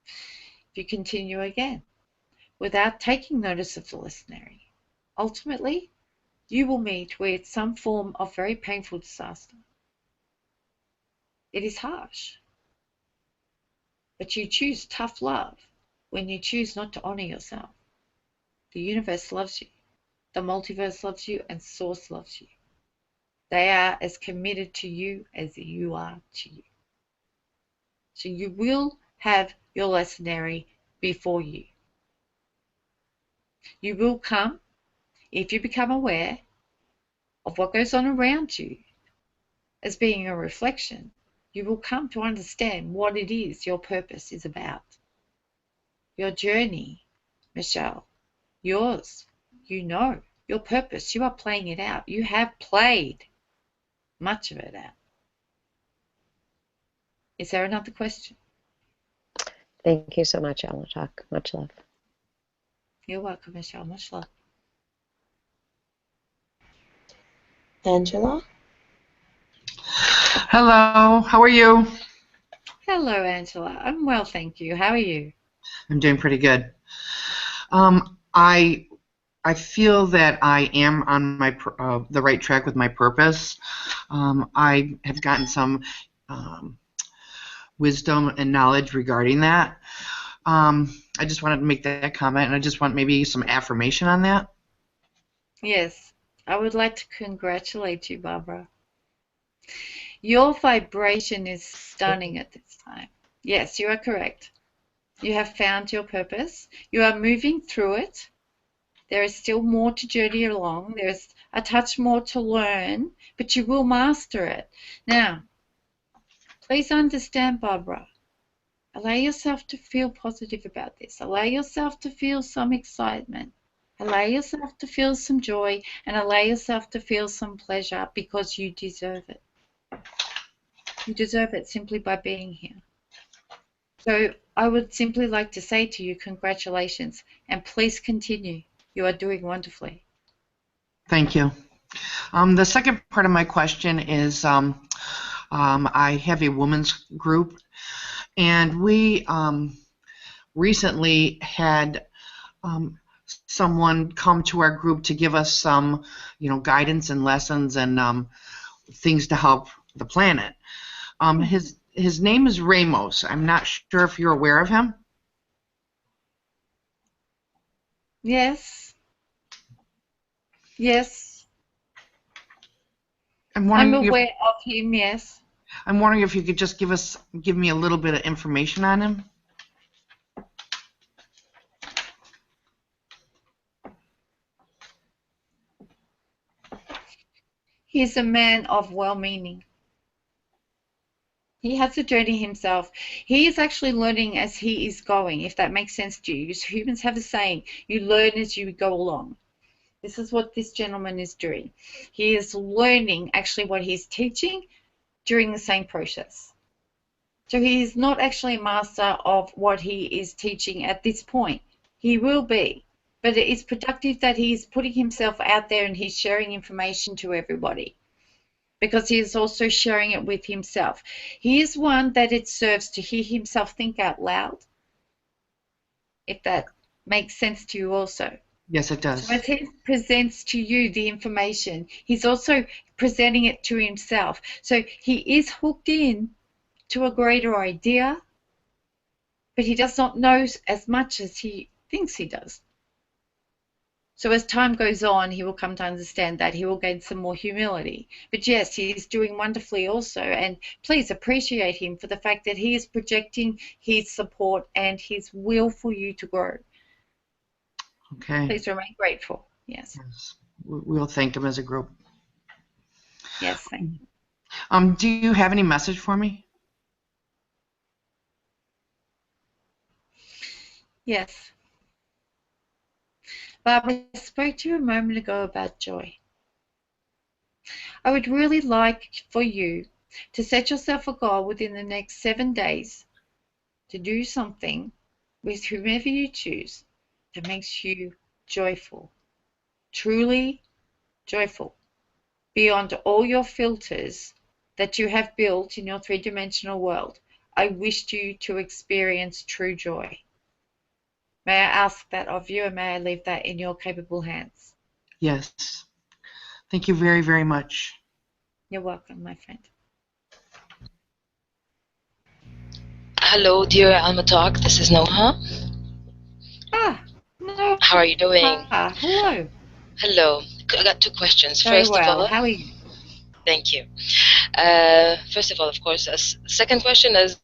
If you continue again without taking notice of the lesson area, ultimately you will meet with some form of very painful disaster. It is harsh, but you choose tough love when you choose not to honor yourself. The universe loves you, the multiverse loves you, and Source loves you. They are as committed to you as you are to you. So you will have your lesson area before you. You will come, if you become aware of what goes on around you as being a reflection, you will come to understand what it is your purpose is about. Your journey, Michelle, yours, you know, your purpose, you are playing it out. You have played much of it out. Is there another question? Thank you so much, Almatok. Much love. You're welcome, Michelle. Much love. Angela? Hello, how are you? Hello, Angela. I'm well, thank you. How are you? I'm doing pretty good. I feel that I am on my the right track with my purpose. I have gotten some wisdom and knowledge regarding that. I just wanted to make that comment, and I just want maybe some affirmation on that. Yes, I would like to congratulate you, Barbara. Your vibration is stunning at this time. Yes, you are correct. You have found your purpose. You are moving through it. There is still more to journey along. There's a touch more to learn, but you will master it. Now, please understand, Barbara. Allow yourself to feel positive about this. Allow yourself to feel some excitement. Allow yourself to feel some joy, and allow yourself to feel some pleasure because you deserve it. You deserve it simply by being here. So I would simply like to say to you, congratulations, and please continue. You are doing wonderfully. Thank you. The second part of my question is I have a women's group, and we recently had someone come to our group to give us some, guidance and lessons and things to help the planet. His name is Ramos. I'm not sure if you're aware of him. Yes. Yes. I'm aware of him, yes. I'm wondering if you could just give me a little bit of information on him. He's a man of well-meaning. He has to journey himself. He is actually learning as he is going, if that makes sense to you. Humans have a saying, you learn as you go along. This is what this gentleman is doing. He is learning actually what he's teaching during the same process. So he is not actually a master of what he is teaching at this point. He will be. But it is productive that he is putting himself out there and he's sharing information to everybody. because he is also sharing it with himself. He is one that it serves to hear himself think out loud, if that makes sense to you also. Yes, it does. So as he presents to you the information, he's also presenting it to himself. So he is hooked in to a greater idea, but he does not know as much as he thinks he does. So as time goes on, he will come to understand that. He will gain some more humility. But yes, he is doing wonderfully also. And please appreciate him for the fact that he is projecting his support and his will for you to grow. Okay. Please remain grateful. Yes. Yes. We'll thank him as a group. Yes, thank you. Do you have any message for me? Yes. Barbara, I spoke to you a moment ago about joy. I would really like for you to set yourself a goal within the next 7 days to do something with whomever you choose that makes you joyful, truly joyful, beyond all your filters that you have built in your three-dimensional world. I wish you to experience true joy. May I ask that of you, and may I leave that in your capable hands? Yes. Thank you very, very much. You're welcome, my friend. Hello, dear Almatok. This is Noha. No. How are you doing? Hello. Hello. I got two questions. Very First well. of all, How are you? thank you. First of all, of course, second question is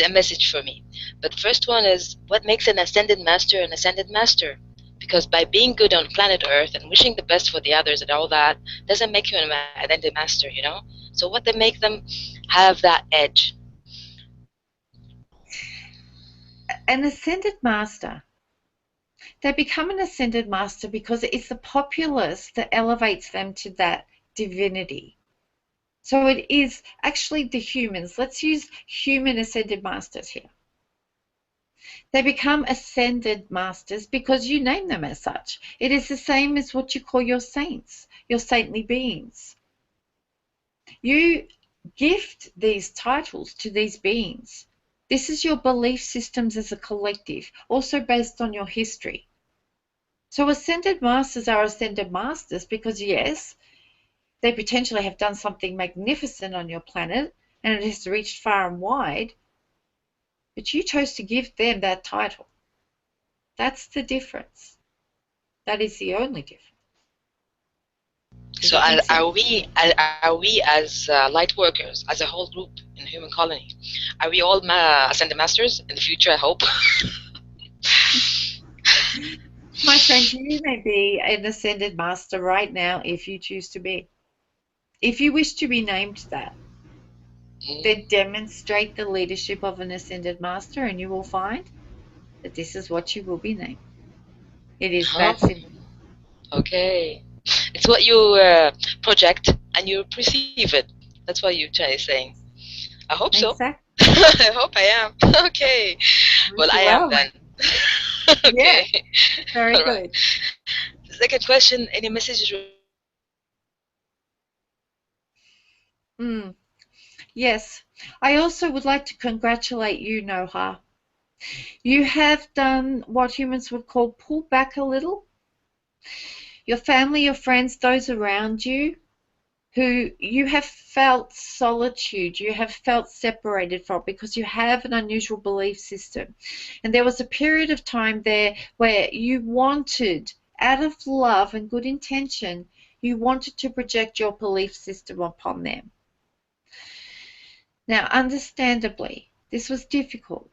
a message for me. But first one is, what makes an ascended master an ascended master? Because by being good on planet Earth and wishing the best for the others and all that doesn't make you an ascended master, you know? So what they make them have that edge? An ascended master. They become an ascended master because it's the populace that elevates them to that divinity. So it is actually the humans. Let's use human ascended masters here. They become ascended masters because you name them as such. It is the same as what you call your saints, your saintly beings. You gift these titles to these beings. This is your belief systems as a collective, also based on your history. So ascended masters are ascended masters because, yes, they potentially have done something magnificent on your planet and it has reached far and wide, but you chose to give them that title. That's the difference. That is the only difference. So are we as light workers, as a whole group in the human colony, are we all ascended masters in the future, I hope? My friend, you may be an ascended master right now if you choose to be. If you wish to be named that, then demonstrate the leadership of an ascended master and you will find that this is what you will be named. It is that simple. Okay. It's what you project and you perceive it. That's what you're saying. I hope so. Exactly. I hope I am. Okay. Well, I am then. Okay. Yeah. Very good. Second question, any messages? Yes. I also would like to congratulate you, Noha. You have done what humans would call pull back a little. Your family, your friends, those around you, who you have felt solitude, you have felt separated from because you have an unusual belief system. And there was a period of time there where you wanted, out of love and good intention, you wanted to project your belief system upon them. Now, understandably, this was difficult.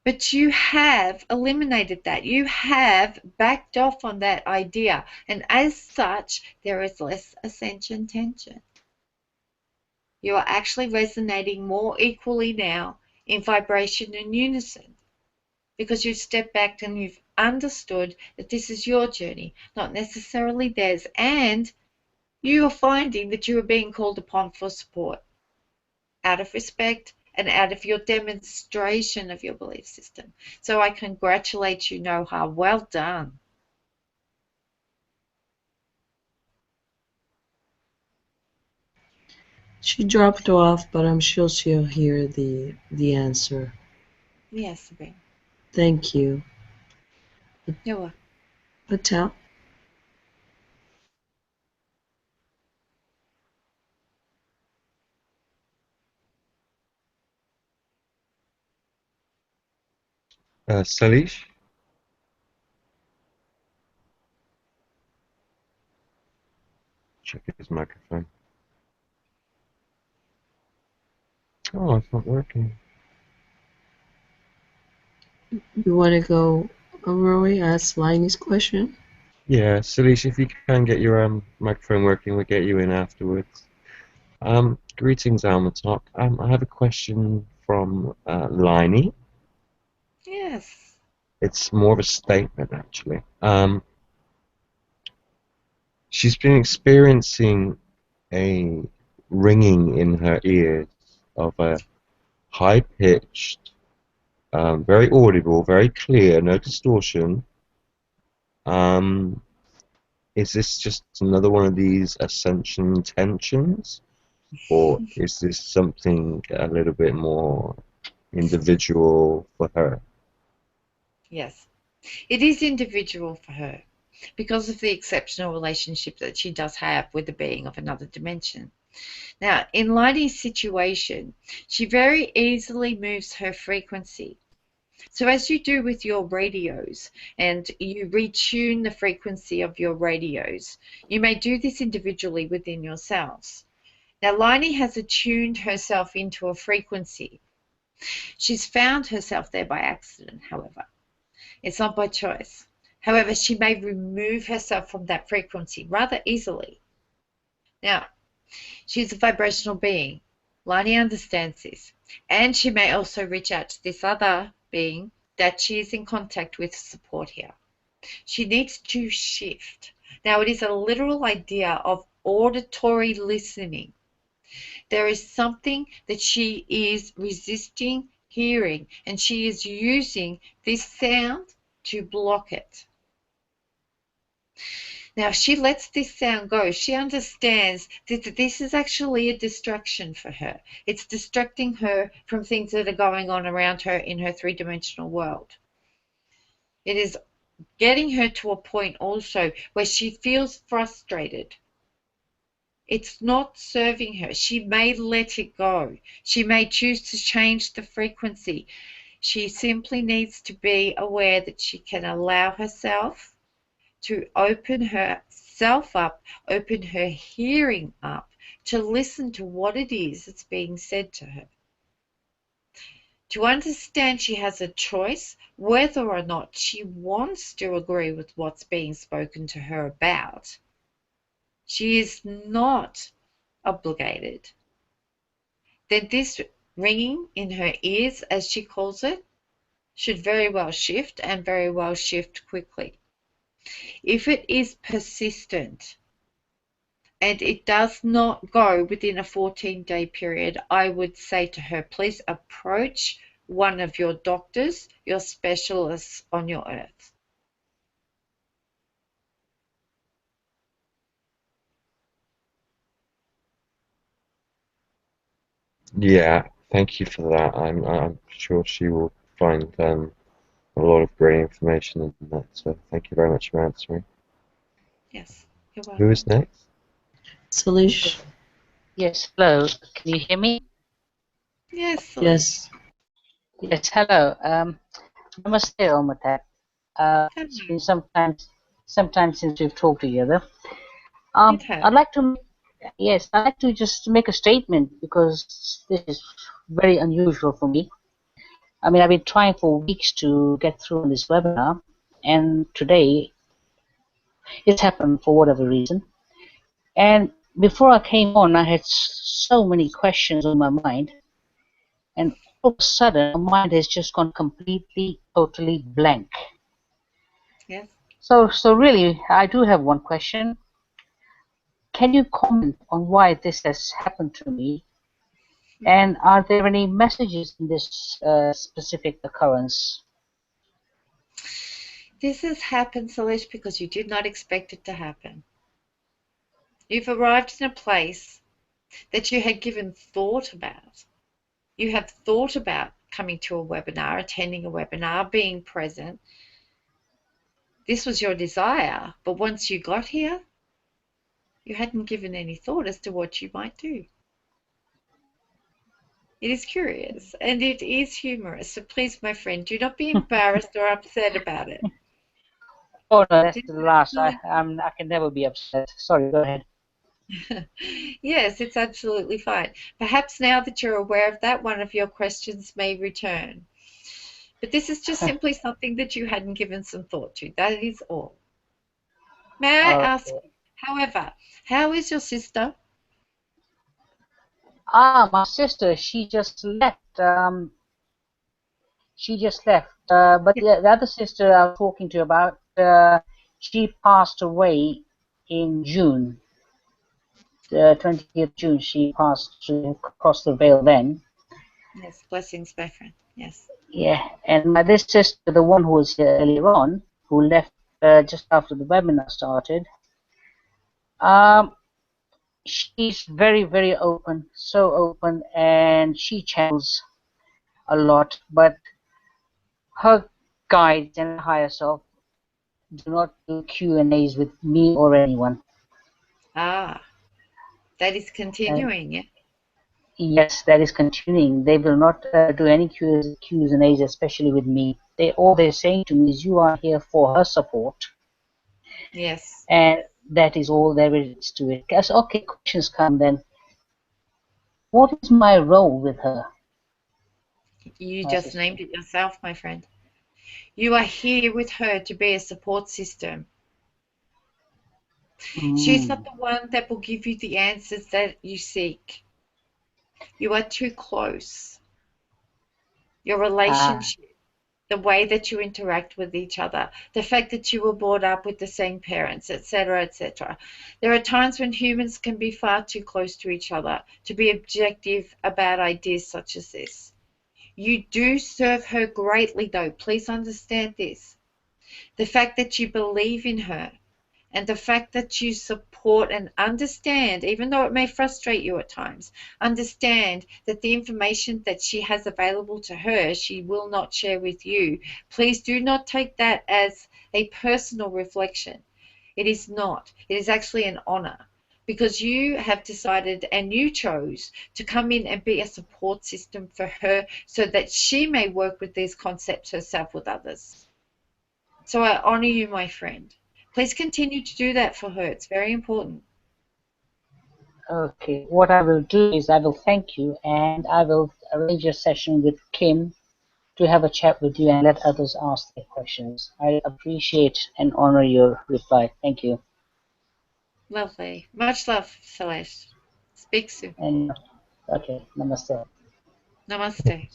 But you have eliminated that. You have backed off on that idea. And as such, there is less ascension tension. You are actually resonating more equally now in vibration and unison because you've stepped back and you've understood that this is your journey, not necessarily theirs. And you are finding that you are being called upon for support out of respect and out of your demonstration of your belief system. So I congratulate you, Noha. Well done. She dropped off, but I'm sure she'll hear the answer. Yes, Sabrina. Thank you. You're welcome. Patel? Salish? Check his microphone. Oh, it's not working. You want to go, Roy, ask Liney's question? Yeah, Salish, if you can get your microphone working, we'll get you in afterwards. Greetings, Almatok. I have a question from Liney. Yes. It's more of a statement, actually. She's been experiencing a ringing in her ears of a high-pitched, very audible, very clear, no distortion. Is this just another one of these ascension tensions? Or is this something a little bit more individual for her? Yes. It is individual for her because of the exceptional relationship that she does have with the being of another dimension. Now, in Lighty's situation, she very easily moves her frequency. So as you do with your radios and you retune the frequency of your radios, you may do this individually within yourselves. Now, Liney has attuned herself into a frequency. She's found herself there by accident, however. It's not by choice. However, she may remove herself from that frequency rather easily. Now, she's a vibrational being. Liney understands this. And she may also reach out to this other being that she is in contact with support here. She needs to shift. Now, it is a literal idea of auditory listening. There is something that she is resisting hearing, and she is using this sound to block it. Now, if she lets this sound go, she understands that this is actually a distraction for her. It's distracting her from things that are going on around her in her three-dimensional world. It is getting her to a point also where she feels frustrated. It's not serving her. She may let it go. She may choose to change the frequency. She simply needs to be aware that she can allow herself to open herself up, open her hearing up, to listen to what it is that's being said to her. To understand she has a choice whether or not she wants to agree with what's being spoken to her about. She is not obligated. Then this ringing in her ears, as she calls it, should very well shift, and very well shift quickly. If it is persistent and it does not go within a 14-day period, I would say to her, please approach one of your doctors, your specialists on your earth. Yeah, thank you for that. I'm sure she will find a lot of great information in that. So thank you very much for answering. Yes, you're welcome. Who is next? Salish? Yes, hello. Can you hear me? Yes. Yes. Yes, hello. Namaste, Almatok. It's been some time since we've talked together. I'd like to just make a statement because this is very unusual for me. I mean, I've been trying for weeks to get through on this webinar, and today it's happened for whatever reason. And before I came on, I had so many questions on my mind, and all of a sudden, my mind has just gone completely, totally blank. Yes. So really, I do have one question. Can you comment on why this has happened to me? And are there any messages in this specific occurrence? This has happened, Salish, because you did not expect it to happen. You've arrived in a place that you had given thought about. You have thought about coming to a webinar, attending a webinar, being present. This was your desire, but once you got here, you hadn't given any thought as to what you might do. It is curious, and it is humorous, so please, my friend, do not be embarrassed or upset about it. Oh, no, that's the last. I can never be upset. Sorry, go ahead. Yes, it's absolutely fine. Perhaps now that you're aware of that, one of your questions may return. But this is just simply something that you hadn't given some thought to. That is all. May I ask, however, how is your sister? My sister, she just left. But the other sister I was talking to you about, she passed away in June. The 20th June, she passed across the veil then. Yes, blessings, my friend. Yes. Yeah, and my this sister, the one who was here earlier on, who left just after the webinar started, she's very, very open, so open, and she channels a lot, but her guides and higher self do not do Q&As with me or anyone. Ah, that is continuing, yeah? Yes, that is continuing. They will not do any Q's&A's, especially with me. All they're saying to me is, you are here for her support. Yes. And that is all there is to it. Because, okay, questions come then. What is my role with her? You just named it yourself, my friend. You are here with her to be a support system. She's not the one that will give you the answers that you seek. You are too close. Your relationship, the way that you interact with each other, the fact that you were brought up with the same parents, etc., etc. There are times when humans can be far too close to each other to be objective about ideas such as this. You do serve her greatly, though. Please understand this. The fact that you believe in her and the fact that you support and understand, even though it may frustrate you at times, understand that the information that she has available to her, she will not share with you. Please do not take that as a personal reflection. It is not. It is actually an honor, because you have decided and you chose to come in and be a support system for her so that she may work with these concepts herself with others. So I honor you, my friend. Please continue to do that for her. It's very important. Okay, what I will do is I will thank you, and I will arrange a session with Kim to have a chat with you and let others ask their questions. I appreciate and honor your reply. Thank you. Lovely. Much love, Celeste. Speak soon. And okay, namaste. Namaste.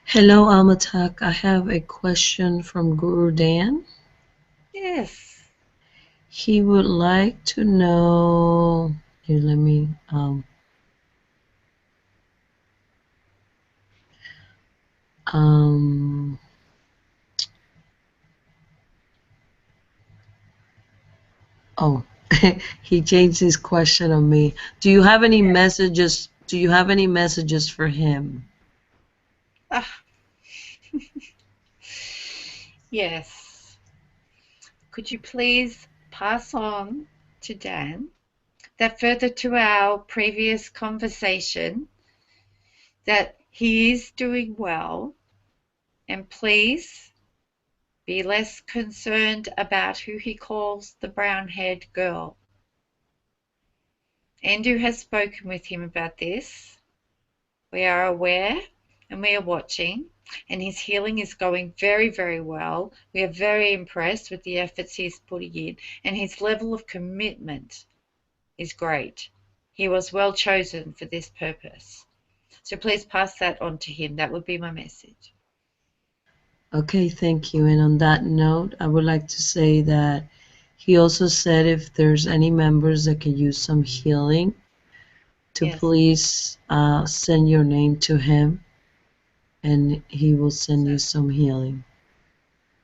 Hello, Almatok. I have a question from Guru Dan. Yes. He would like to know. Here, let me. Oh, he changed his question on me. Do you have any messages? Do you have any messages for him? Yes. Could you please pass on to Dan that further to our previous conversation that he is doing well, and please be less concerned about who he calls the brown-haired girl. Andrew has spoken with him about this. We are aware and we are watching, and his healing is going very, very well. We are very impressed with the efforts he's putting in, and his level of commitment is great. He was well chosen for this purpose. So please pass that on to him. That would be my message. Okay, thank you. And on that note, I would like to say that he also said if there's any members that can use some healing, to please send your name to him, and he will send you some healing.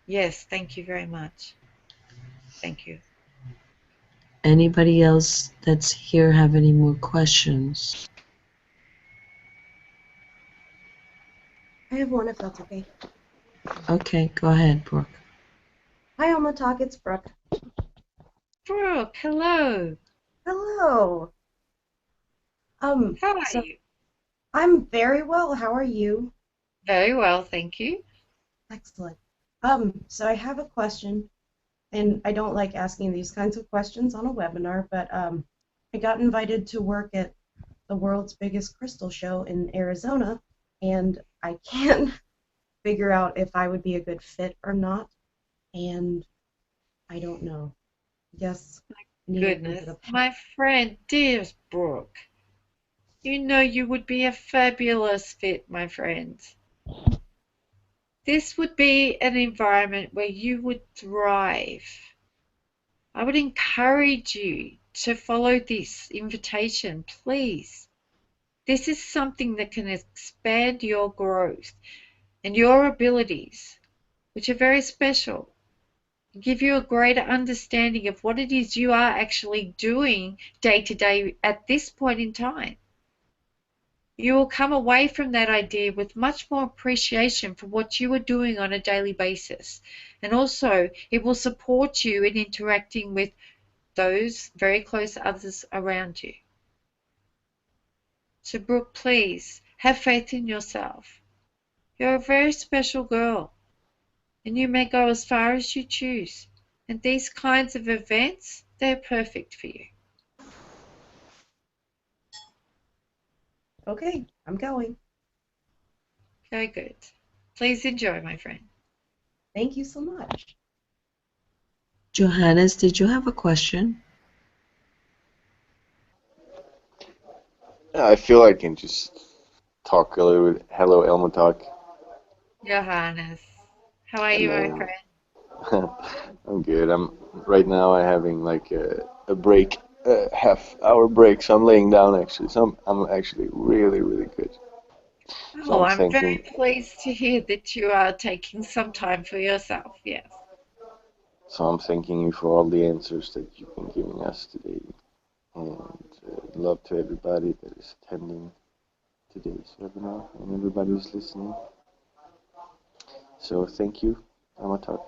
Yes, thank you very much. Thank you. Anybody else that's here have any more questions? I have one if that's okay. Okay, go ahead, Brooke. Hi, Almatok, it's Brooke. Brooke, hello. Hello. How are So you? I'm very well. How are you? Very well, thank you. Excellent. So I have a question, and I don't like asking these kinds of questions on a webinar, but I got invited to work at the world's biggest crystal show in Arizona, and I can't figure out if I would be a good fit or not, and I don't know. Yes. Goodness, my friend, dearest Brooke, you know you would be a fabulous fit, my friend. This would be an environment where you would thrive. I would encourage you to follow this invitation, please. This is something that can expand your growth and your abilities, which are very special. Give you a greater understanding of what it is you are actually doing day to day at this point in time. You will come away from that idea with much more appreciation for what you are doing on a daily basis. And also, it will support you in interacting with those very close others around you. So, Brooke, please have faith in yourself. You're a very special girl, and you may go as far as you choose. And these kinds of events, they're perfect for you. Okay, I'm going. Very good. Please enjoy, my friend. Thank you so much. Johannes, did you have a question? I feel I can just talk a little bit. Hello, Almatok. Johannes, how are you, my friend? I'm good. Right now. I'm having like a break, half-hour break. So I'm laying down actually. So I'm actually really, really good. So I'm very pleased to hear that you are taking some time for yourself. Yes. So I'm thanking you for all the answers that you've been giving us today, and love to everybody that is attending today's webinar and everybody who's listening. So thank you, Almatok.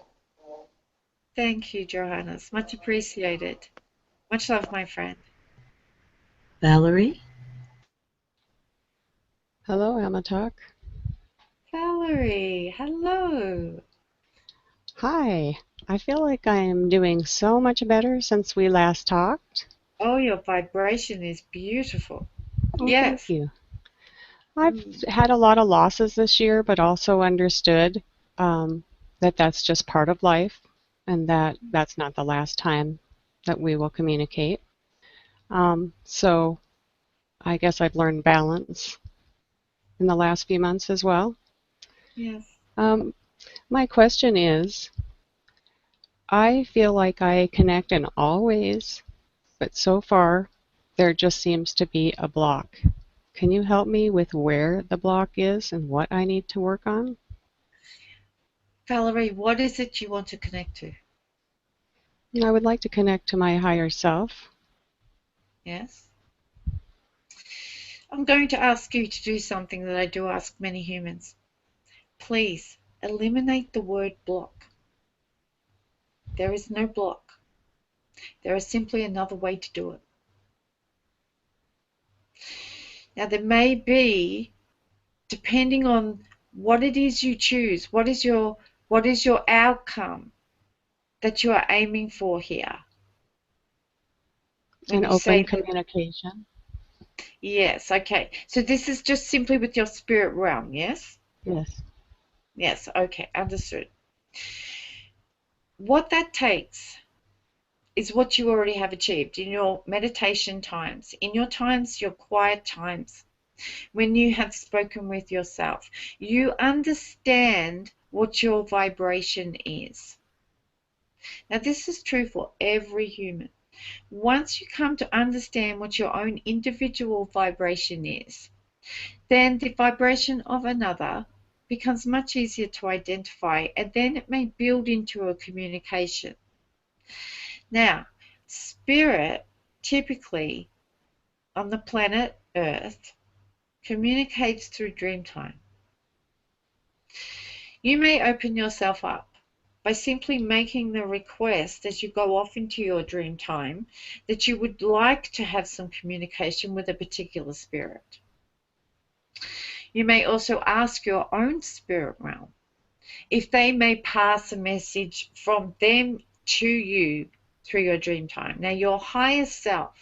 Thank you, Johannes. Much appreciated. Much love, my friend. Valerie? Hello, Almatok. Valerie, hello. Hi. I feel like I am doing so much better since we last talked. Oh, your vibration is beautiful. Oh, yes. Thank you. I've had a lot of losses this year, but also understood that that's just part of life and that that's not the last time that we will communicate. So I guess I've learned balance in the last few months as well. Yes. My question is, I feel like I connect in all ways, but so far there just seems to be a block. Can you help me with where the block is and what I need to work on? Valerie, what is it you want to connect to? I would like to connect to my higher self. Yes. I'm going to ask you to do something that I do ask many humans. Please eliminate the word block. There is no block. There is simply another way to do it. Now, there may be, depending on what it is you choose, what is your outcome that you are aiming for here? An open communication. Yes, okay. So this is just simply with your spirit realm, yes? Yes. Yes, okay, understood. What that takes is what you already have achieved in your meditation times, in your times, your quiet times, when you have spoken with yourself. You understand what your vibration is. Now, this is true for every human. Once you come to understand what your own individual vibration is, then the vibration of another becomes much easier to identify, and then it may build into a communication. Now, Spirit, typically, on the planet Earth, communicates through dream time. You may open yourself up by simply making the request as you go off into your dream time that you would like to have some communication with a particular spirit. You may also ask your own spirit realm if they may pass a message from them to you through your dream time. Now, your higher self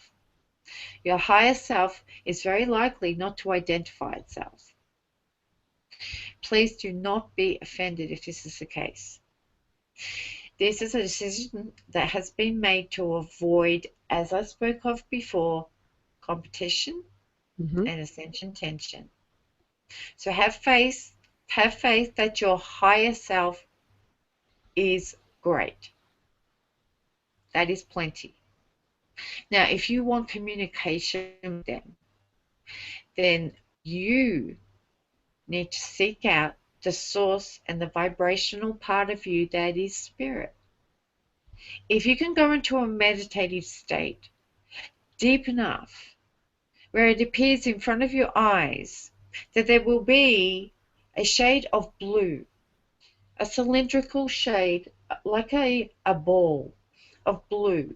is very likely not to identify itself. Please do not be offended if this is the case. This is a decision that has been made to avoid, as I spoke of before, competition and ascension tension. So have faith that your higher self is great. That is plenty. Now, if you want communication with them, then you need to seek out the source and the vibrational part of you that is spirit. If you can go into a meditative state deep enough where it appears in front of your eyes that there will be a shade of blue, a cylindrical shade like a ball of blue.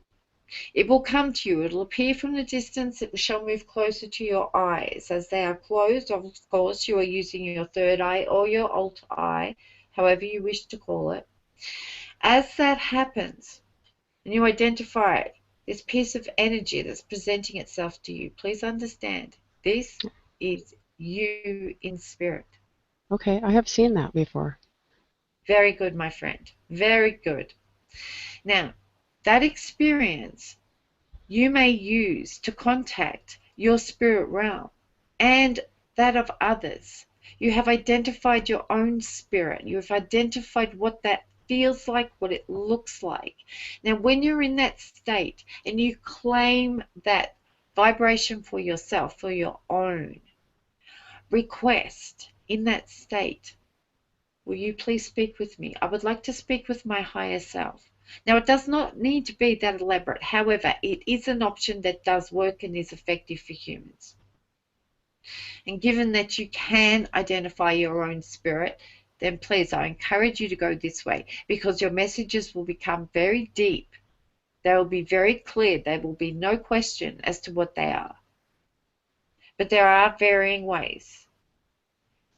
It will come to you. It will appear from the distance. It shall move closer to your eyes. As they are closed, of course, you are using your third eye or your alter eye, however you wish to call it. As that happens, and you identify it, this piece of energy that's presenting itself to you, please understand, this is you in spirit. Okay, I have seen that before. Very good, my friend. Very good. Now, that experience you may use to contact your spirit realm and that of others. You have identified your own spirit. You have identified what that feels like, what it looks like. Now, when you're in that state and you claim that vibration for yourself, for your own request in that state, will you please speak with me? I would like to speak with my higher self. Now, it does not need to be that elaborate. However, it is an option that does work and is effective for humans. And given that you can identify your own spirit, then please, I encourage you to go this way, because your messages will become very deep. They will be very clear. There will be no question as to what they are. But there are varying ways.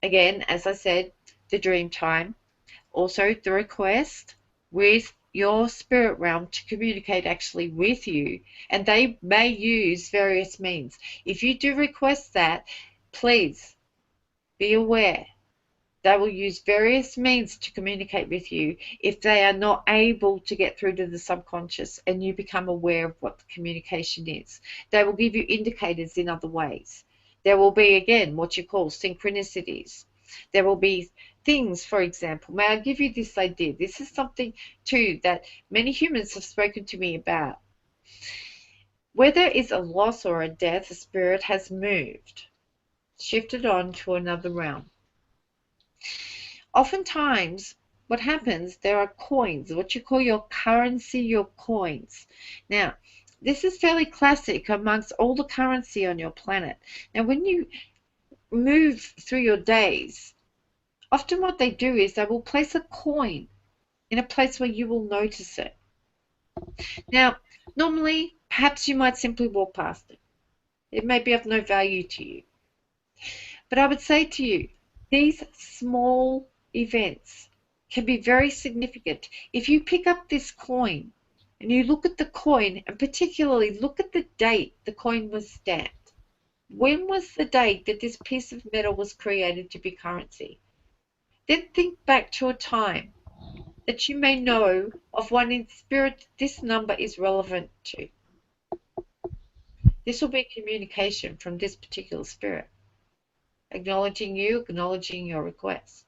Again, as I said, the dream time, also the request with your spirit realm to communicate actually with you, and they may use various means. If you do request that, please be aware they will use various means to communicate with you if they are not able to get through to the subconscious and you become aware of what the communication is. They will give you indicators in other ways. There will be, again, what you call synchronicities. There will be things, for example, may I give you this idea? This is something, too, that many humans have spoken to me about. Where there is a loss or a death, a spirit has moved, shifted on to another realm. Oftentimes, what happens, there are coins, what you call your currency, your coins. Now, this is fairly classic amongst all the currency on your planet. Now, when you move through your days, often what they do is they will place a coin in a place where you will notice it. Now, normally, perhaps you might simply walk past it. It may be of no value to you. But I would say to you, these small events can be very significant. If you pick up this coin and you look at the coin, and particularly look at the date the coin was stamped. When was the date that this piece of metal was created to be currency? Then think back to a time that you may know of one in spirit this number is relevant to. This will be communication from this particular spirit, acknowledging you, acknowledging your request.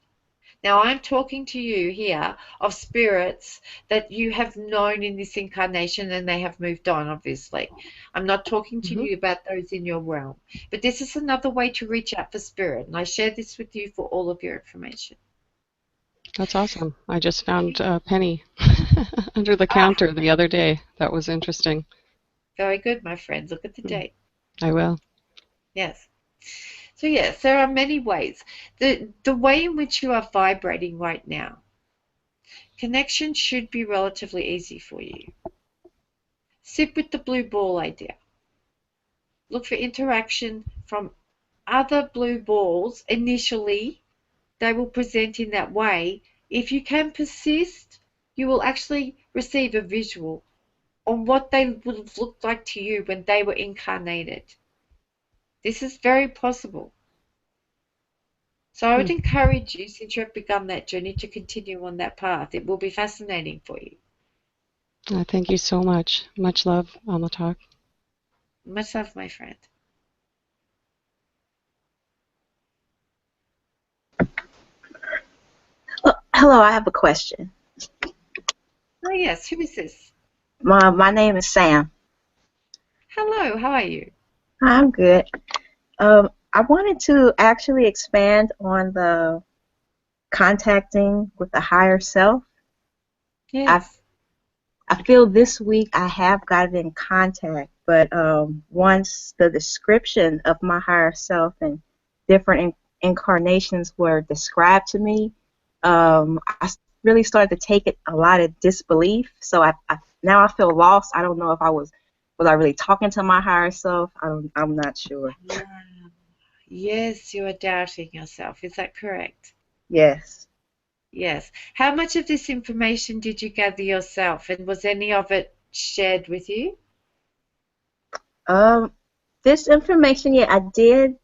Now, I'm talking to you here of spirits that you have known in this incarnation and they have moved on, obviously. I'm not talking to you about those in your realm. But this is another way to reach out for spirit, and I share this with you for all of your information. That's awesome. I just found a penny under the counter the other day. That was interesting. Very good, my friend. Look at the date. I will. Yes. So yes, there are many ways. The way in which you are vibrating right now, connection should be relatively easy for you. Sit with the blue ball idea. Look for interaction from other blue balls. Initially, they will present in that way. If you can persist, you will actually receive a visual on what they would have looked like to you when they were incarnated. This is very possible. So I would encourage you, since you have begun that journey, to continue on that path. It will be fascinating for you. Thank you so much. Much love, Almatok. Much love, my friend. Hello, I have a question. Oh, yes. Who is this? My name is Sam. Hello, how are you? I'm good. I wanted to actually expand on the contacting with the higher self. Yes. I feel this week I have gotten in contact, but once the description of my higher self and different incarnations were described to me, I really started to take it a lot of disbelief. So now I feel lost. I don't know if was I really talking to my higher self? I'm not sure. Yes, you are doubting yourself. Is that correct? Yes. Yes. How much of this information did you gather yourself, and was any of it shared with you? This information, yeah, I did.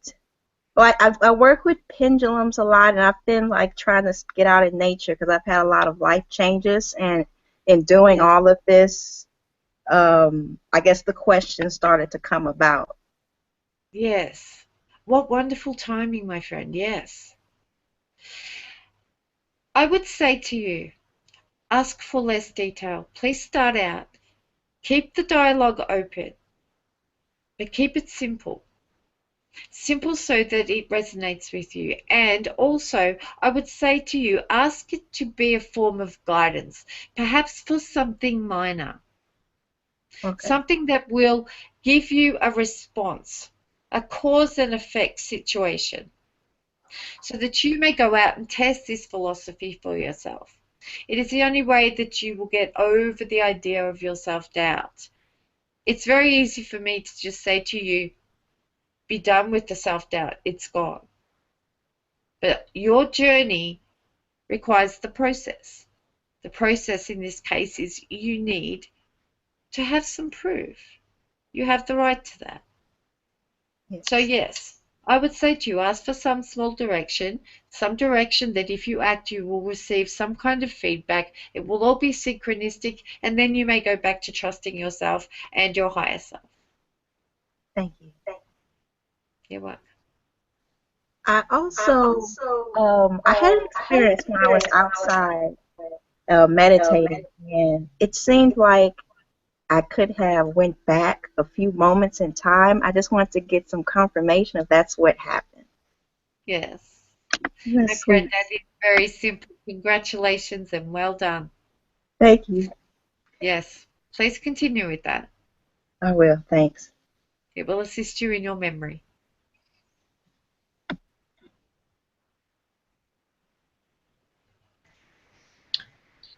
Well, I work with pendulums a lot, and I've been like trying to get out in nature because I've had a lot of life changes, and in doing all of this, I guess the questions started to come about. Yes. What wonderful timing, my friend. Yes. I would say to you, ask for less detail. Please start out. Keep the dialogue open, but keep it simple. Simple so that it resonates with you. And also, I would say to you, ask it to be a form of guidance, perhaps for something minor. Okay. Something that will give you a response, a cause and effect situation, so that you may go out and test this philosophy for yourself. It is the only way that you will get over the idea of your self-doubt. It's very easy for me to just say to you, be done with the self-doubt. It's gone. But your journey requires the process. The process in this case is you need to have some proof. You have the right to that. Yes. So yes, I would say to you, ask for some small direction, some direction that if you act, you will receive some kind of feedback. It will all be synchronistic, and then you may go back to trusting yourself and your higher self. Thank you. You're welcome. I also, I had an experience when I was outside meditating, and it seemed like I could have went back a few moments in time. I just wanted to get some confirmation if that's what happened. Yes. My friend, that is very simple. Congratulations and well done. Thank you. Yes. Please continue with that. I will. Thanks. It will assist you in your memory.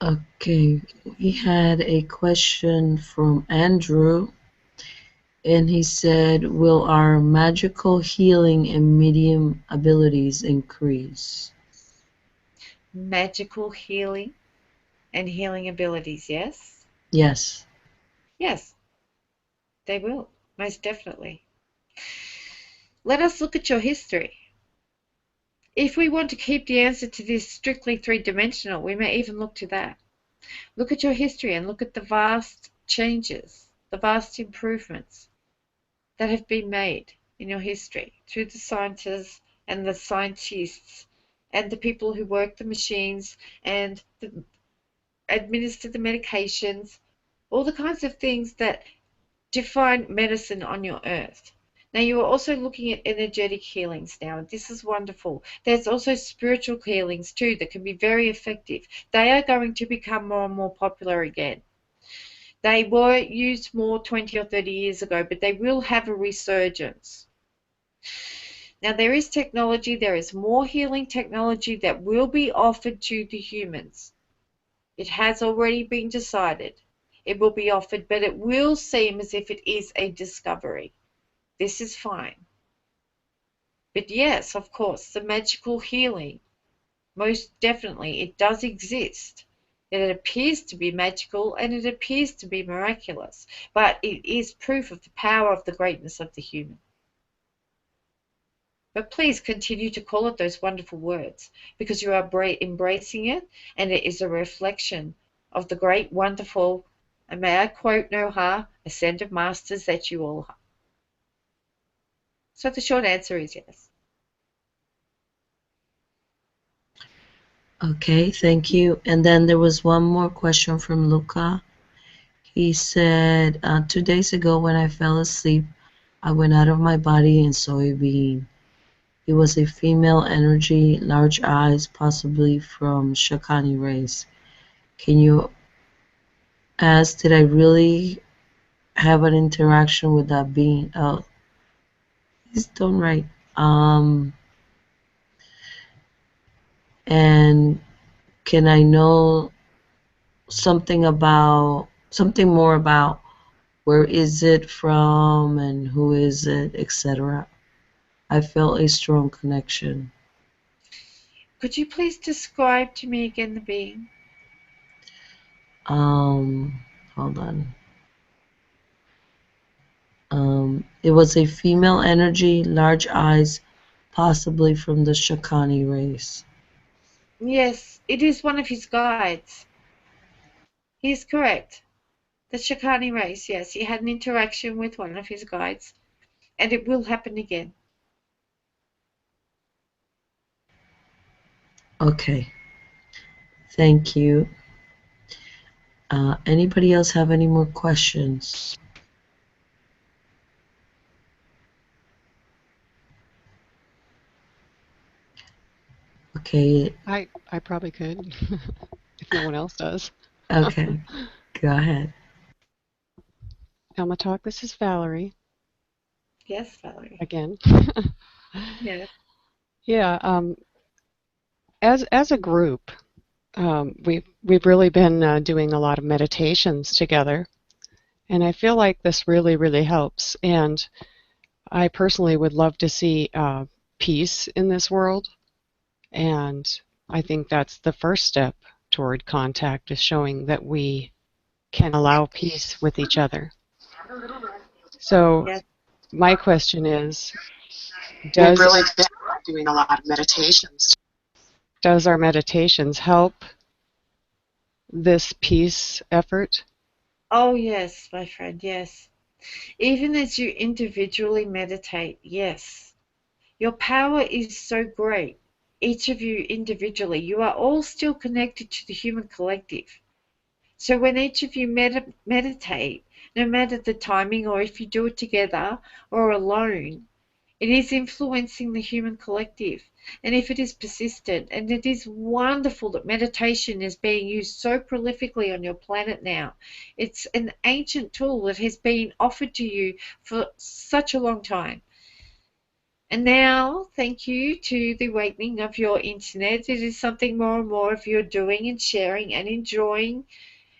Okay, we had a question from Andrew, and he said, will our magical healing and medium abilities increase? Magical healing and healing abilities, yes? Yes. Yes, they will, most definitely. Let us look at your history. If we want to keep the answer to this strictly three-dimensional, we may even look to that. Look at your history and look at the vast changes, the vast improvements that have been made in your history through the scientists and the scientists and the people who work the machines and administer the medications, all the kinds of things that define medicine on your earth. Now, you are also looking at energetic healings now, and this is wonderful. There's also spiritual healings too that can be very effective. They are going to become more and more popular again. They were used more 20 or 30 years ago, but they will have a resurgence. Now, there is technology, there is more healing technology that will be offered to the humans. It has already been decided. It will be offered, but it will seem as if it is a discovery. This is fine. But yes, of course, the magical healing, most definitely, it does exist. It appears to be magical and it appears to be miraculous, but it is proof of the power of the greatness of the human. But please continue to call it those wonderful words, because you are embracing it, and it is a reflection of the great, wonderful, and may I quote 𝗪𝗓, ascended masters that you all are. So the short answer is yes. Okay, thank you. And then there was one more question from Luca. He said, 2 days ago when I fell asleep, I went out of my body and saw a being. It was a female energy, large eyes, possibly from 𝗪𝗓𝗓𝗓 race. Can you ask, did I really have an interaction with that being? Oh, please don't write. And can I know something more about where is it from and who is it, etc.? I felt a strong connection. Could you please describe to me again the being? Hold on. It was a female energy, large eyes, possibly from the 𝗪𝗓𝗓𝗓𝗓 race. Yes, it is one of his guides. He is correct. The 𝗪𝗓𝗓𝗓𝗓 race, yes, he had an interaction with one of his guides, and it will happen again. Okay. Thank you. Anybody else have any more questions? Okay. I probably could, if no one else does. Okay. Go ahead. Almatok, this is Valerie. Yes, Valerie. Again. Yes. Yeah. As a group, we've really been doing a lot of meditations together, and I feel like this really helps. And I personally would love to see peace in this world, and I think that's the first step toward contact, is showing that we can allow peace with each other. So yes. My question is, does doing a lot of meditations. Does our meditations help this peace effort? Oh, yes, my friend, yes. Even as you individually meditate, yes. Your power is so great. Each of you individually, you are all still connected to the human collective. So when each of you meditate, no matter the timing or if you do it together or alone, it is influencing the human collective. And if it is persistent, and it is wonderful that meditation is being used so prolifically on your planet now. It's an ancient tool that has been offered to you for such a long time. And now, thank you to the awakening of your internet, it is something more and more of you are doing and sharing and enjoying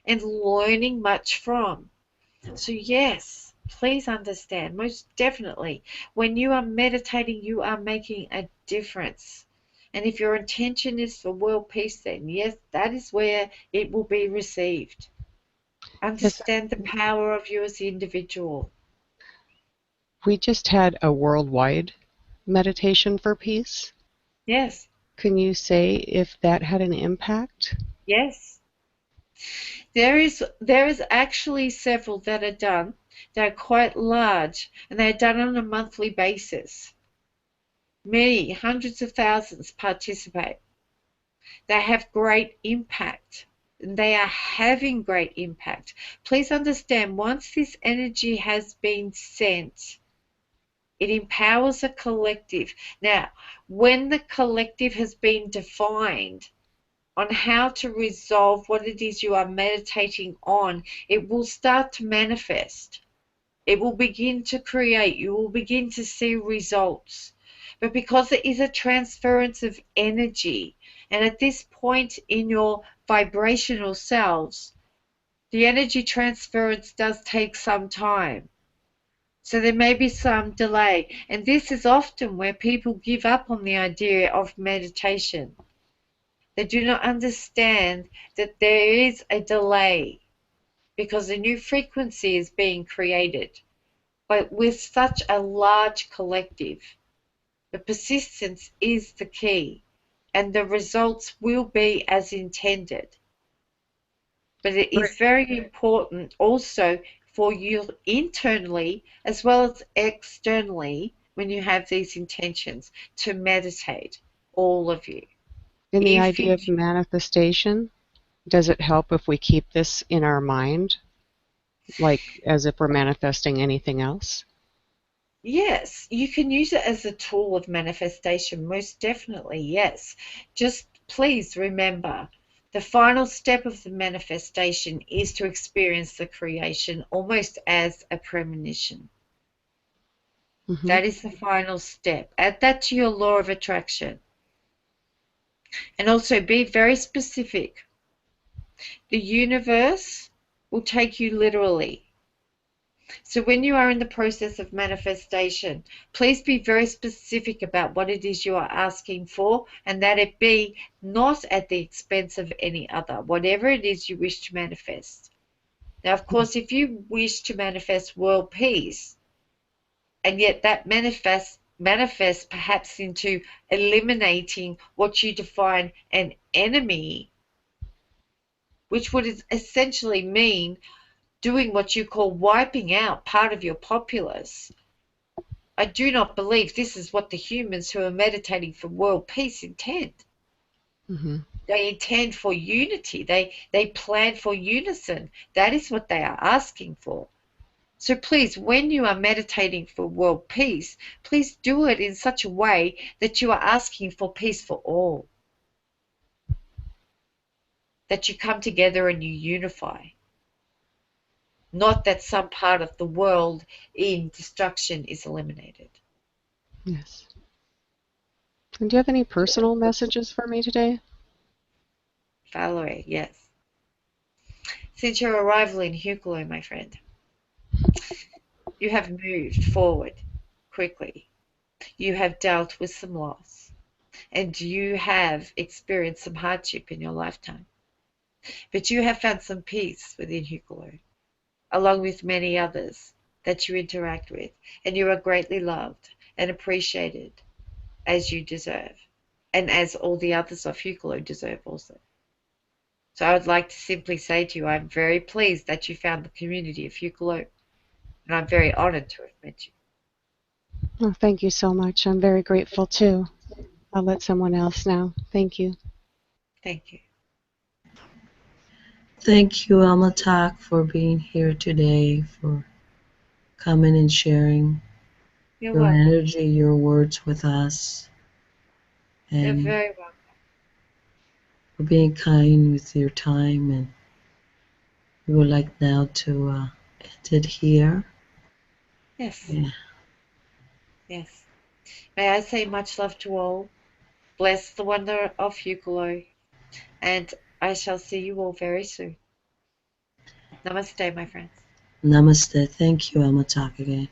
and learning much from. So yes, please understand, most definitely, when you are meditating, you are making a difference. And if your intention is for world peace, then yes, that is where it will be received. Understand the power of you as the individual. We just had a worldwide meditation for peace. Yes. Can you say if that had an impact? Yes. There is actually several that are done. They're quite large, and they're done on a monthly basis. Many, hundreds of thousands participate. They have great impact. They are having great impact. Please understand, once this energy has been sent, It empowers a collective. Now, when the collective has been defined on how to resolve what it is you are meditating on, it will start to manifest. It will begin to create. You will begin to see results. But because it is a transference of energy, and at this point in your vibrational selves, the energy transference does take some time. So there may be some delay. And this is often where people give up on the idea of meditation. They do not understand that there is a delay because a new frequency is being created. But with such a large collective, the persistence is the key, and the results will be as intended. But it is very important also for you internally as well as externally, when you have these intentions, to meditate, all of you. In the idea of manifestation, does it help if we keep this in our mind, like as if we're manifesting anything else? Yes, you can use it as a tool of manifestation, most definitely, yes. Just please remember, the final step of the manifestation is to experience the creation almost as a premonition. Mm-hmm. That is the final step. Add that to your law of attraction. And also be very specific. The universe will take you literally. So when you are in the process of manifestation, please be very specific about what it is you are asking for, and that it be not at the expense of any other, whatever it is you wish to manifest. Now, of course, if you wish to manifest world peace, and yet that manifests perhaps into eliminating what you define an enemy, which would essentially mean doing what you call wiping out part of your populace. I do not believe this is what the humans who are meditating for world peace intend. Mm-hmm. They intend for unity. They plan for unison. That is what they are asking for. So please, when you are meditating for world peace, please do it in such a way that you are asking for peace for all. That you come together and you unify. Not that some part of the world in destruction is eliminated. Yes. And do you have any personal messages for me today? Valerie, yes. Since your arrival in Hucolo, my friend, you have moved forward quickly. You have dealt with some loss. And you have experienced some hardship in your lifetime. But you have found some peace within Hucolo, along with many others that you interact with, and you are greatly loved and appreciated as you deserve, and as all the others of Hucolo deserve also. So I would like to simply say to you, I'm very pleased that you found the community of Hucolo, and I'm very honored to have met you. Oh, thank you so much. I'm very grateful too. I'll let someone else know. Thank you. Thank you. Thank you, Almatok, for being here today, for coming and sharing You're your welcome. energy, your words with us, You're and very welcome. for being kind with your time. And we would like now to end it here. Yes. Yeah. Yes. May I say much love to all. Bless the wonder of Hucolo, and I shall see you all very soon. Namaste, my friends. Namaste. Thank you, Almatok, again.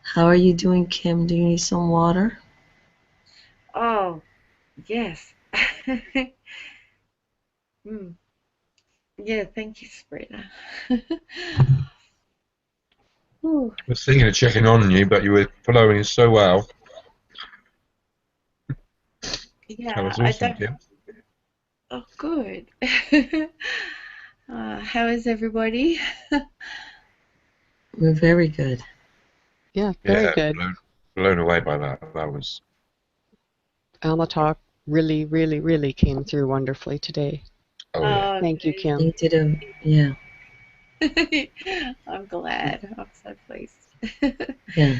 How are you doing, Kim? Do you need some water? Oh, yes. Yeah, thank you, Sabrina. I was thinking of checking on you, but you were flowing so well. Yeah, That was I awesome, don't. Kim. Oh, good. How is everybody? We're very good. Yeah, very good. Blown away by that. That was... Almatok really, really, really came through wonderfully today. Oh, yeah. Thank you, Kim. They did a, yeah. I'm glad. I'm so pleased. Yeah.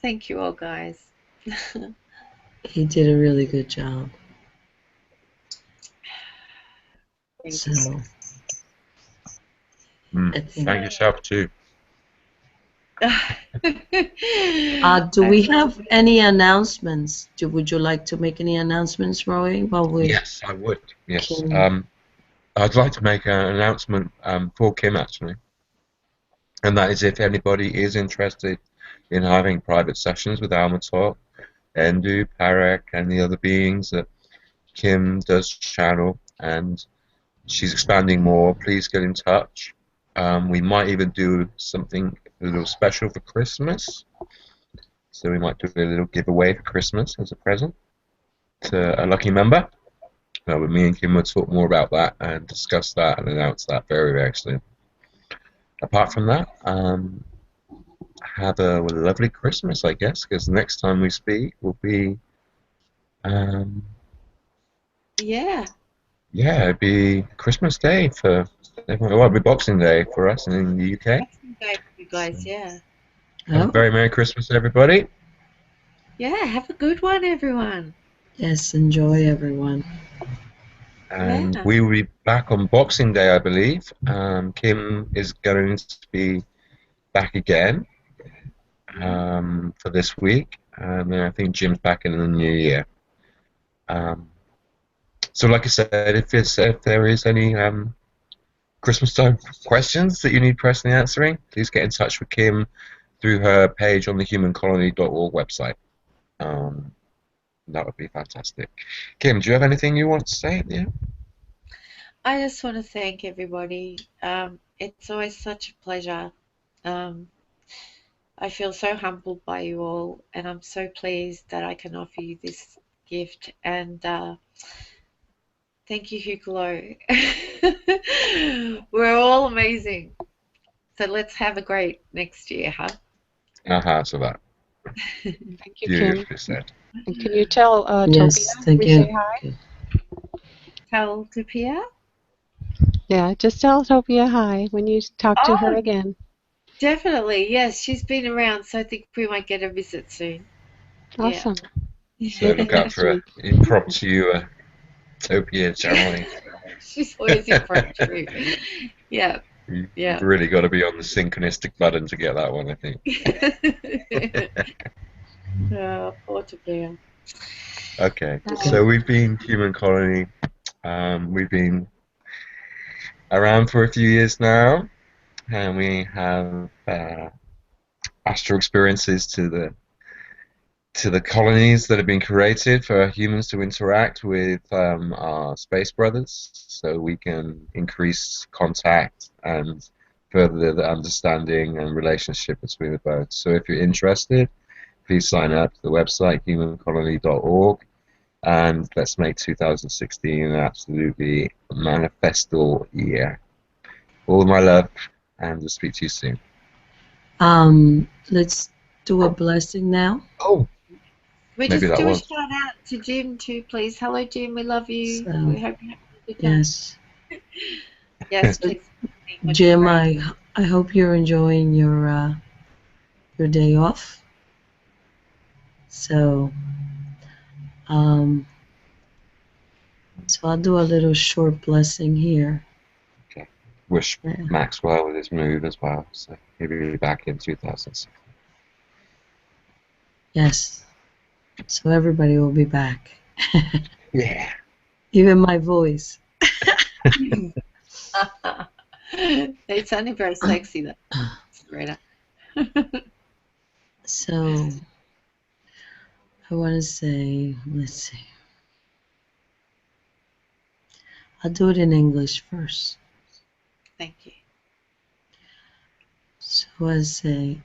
Thank you all, guys. He did a really good job. Thank you. Thank yourself too. Do we have any announcements? Would you like to make any announcements, Roy? While we Yes, I would. Yes. I'd like to make an announcement for Kim, actually. And that is, if anybody is interested in having private sessions with Almatok, Endu, Parak, and the other beings that Kim does channel, and she's expanding more, please get in touch. We might even do something a little special for Christmas. So we might do a little giveaway for Christmas as a present to a lucky member. But me and Kim will talk more about that and discuss that and announce that very, very soon. Apart from that, have a lovely Christmas, I guess, because the next time we speak will be... yeah, it'd be Christmas Day for everyone. Well, it'll be Boxing Day for us in the UK. Boxing Day for you guys, yeah. Have a very Merry Christmas, everybody. Yeah, have a good one, everyone. Yes, enjoy, everyone. And we will be back on Boxing Day, I believe. Kim is going to be back again for this week. And I think Jim's back in the new year. So like I said, if there is any Christmas time questions that you need personally answering, please get in touch with Kim through her page on the humancolony.org website. That would be fantastic. Kim, do you have anything you want to say? Yeah. I just want to thank everybody. It's always such a pleasure. I feel so humbled by you all, and I'm so pleased that I can offer you this gift. And thank you, Hucolo. We're all amazing. So let's have a great next year, huh? So that. Thank you, Kim. Said. And can you tell yes, Topia thank we you. say hi? Tell Topia? Yeah, just tell Topia hi when you talk to her again. Definitely, yes. She's been around, so I think we might get a visit soon. Awesome. Yeah. So look out for an impromptu Topia ceremony. She's always impromptu. Yeah. You've really got to be on the synchronistic button to get that one, I think. Poor Topia. Okay, so we've been Human Colony. We've been around for a few years now, and we have astral experiences to the colonies that have been created for humans to interact with our space brothers, so we can increase contact and further the understanding and relationship between the both. So if you're interested, please sign up to the website humancolony.org, and let's make 2016 an absolutely manifestal year. All my love, and we'll speak to you soon. Let's do a blessing now. Oh, we just do a shout out to Jim too, please. Hello, Jim. We love you. So, we hope you have a good time. Yes. Yes, please. Jim, I hope you're enjoying your day off. So, so I'll do a little short blessing here. Okay. Wish Max well with his move as well. So he'll be back in 2006. Yes. So everybody will be back. Yeah. Even my voice. It's sounding very sexy, though. Right. So, I want to say, let's see. I'll do it in English first. Thank you. So I say,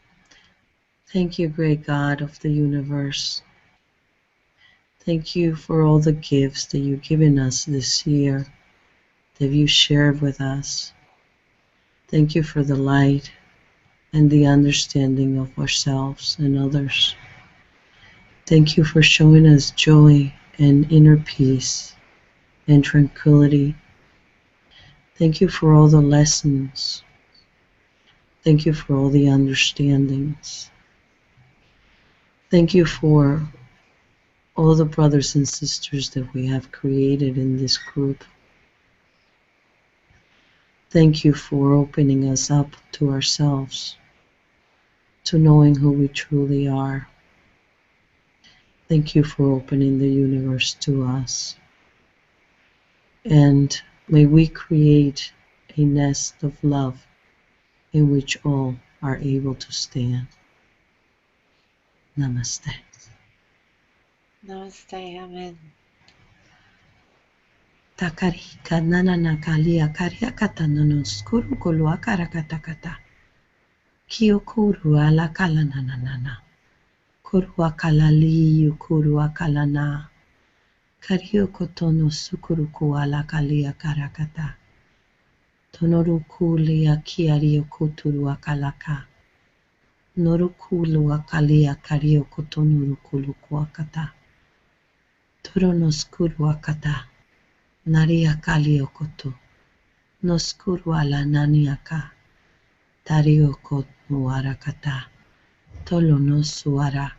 thank you, great God of the universe. Thank you for all the gifts that you've given us this year, that you shared with us. Thank you for the light. and the understanding of ourselves and others. Thank you for showing us joy and inner peace and tranquility. Thank you for all the lessons. Thank you for all the understandings. Thank you for all the brothers and sisters that we have created in this group. Thank you for opening us up to ourselves, to knowing who we truly are. Thank you for opening the universe to us. And may we create a nest of love in which all are able to stand. Namaste. Namaste. Amen. Takarika nanana kalia kariakata nanoskuru kolua karakatakata. Kiyokuru ala kala nanana. Kurua kalali yukuru akalana. Kariokotono sukuruku ala kalia karakata. Tonoruku lia kiario kuturu akalaka. Norukulu akalia kariokotonurukulu kuakata. Toronoskuru akata. Naria kaliokoto. Noskuru ala naniaka. Tarioko nuarakata. Tolo no suara.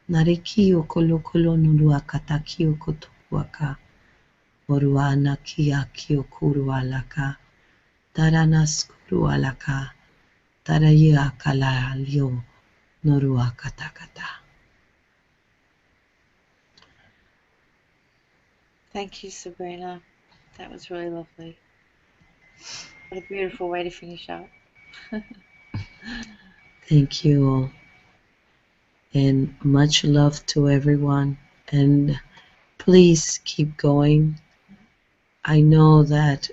Narikio kolokolo nuruakata kiokoto waka. Oruana kia kiokuru alaka. Taranaskuru alaka. Taraya kala lio noruakatakata. Thank you, Sabrina. That was really lovely. What a beautiful way to finish up. Thank you all. And much love to everyone. And please keep going. I know that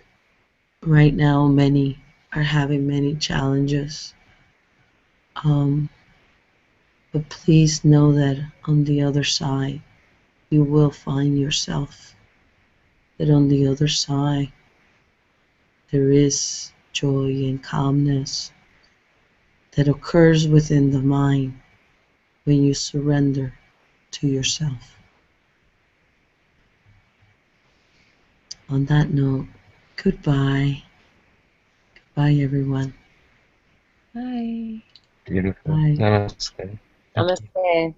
right now many are having many challenges. But please know that on the other side, you will find yourself. That on the other side, there is joy and calmness that occurs within the mind when you surrender to yourself. On that note, goodbye. Goodbye, everyone. Bye. Beautiful. Bye. Namaste. Namaste.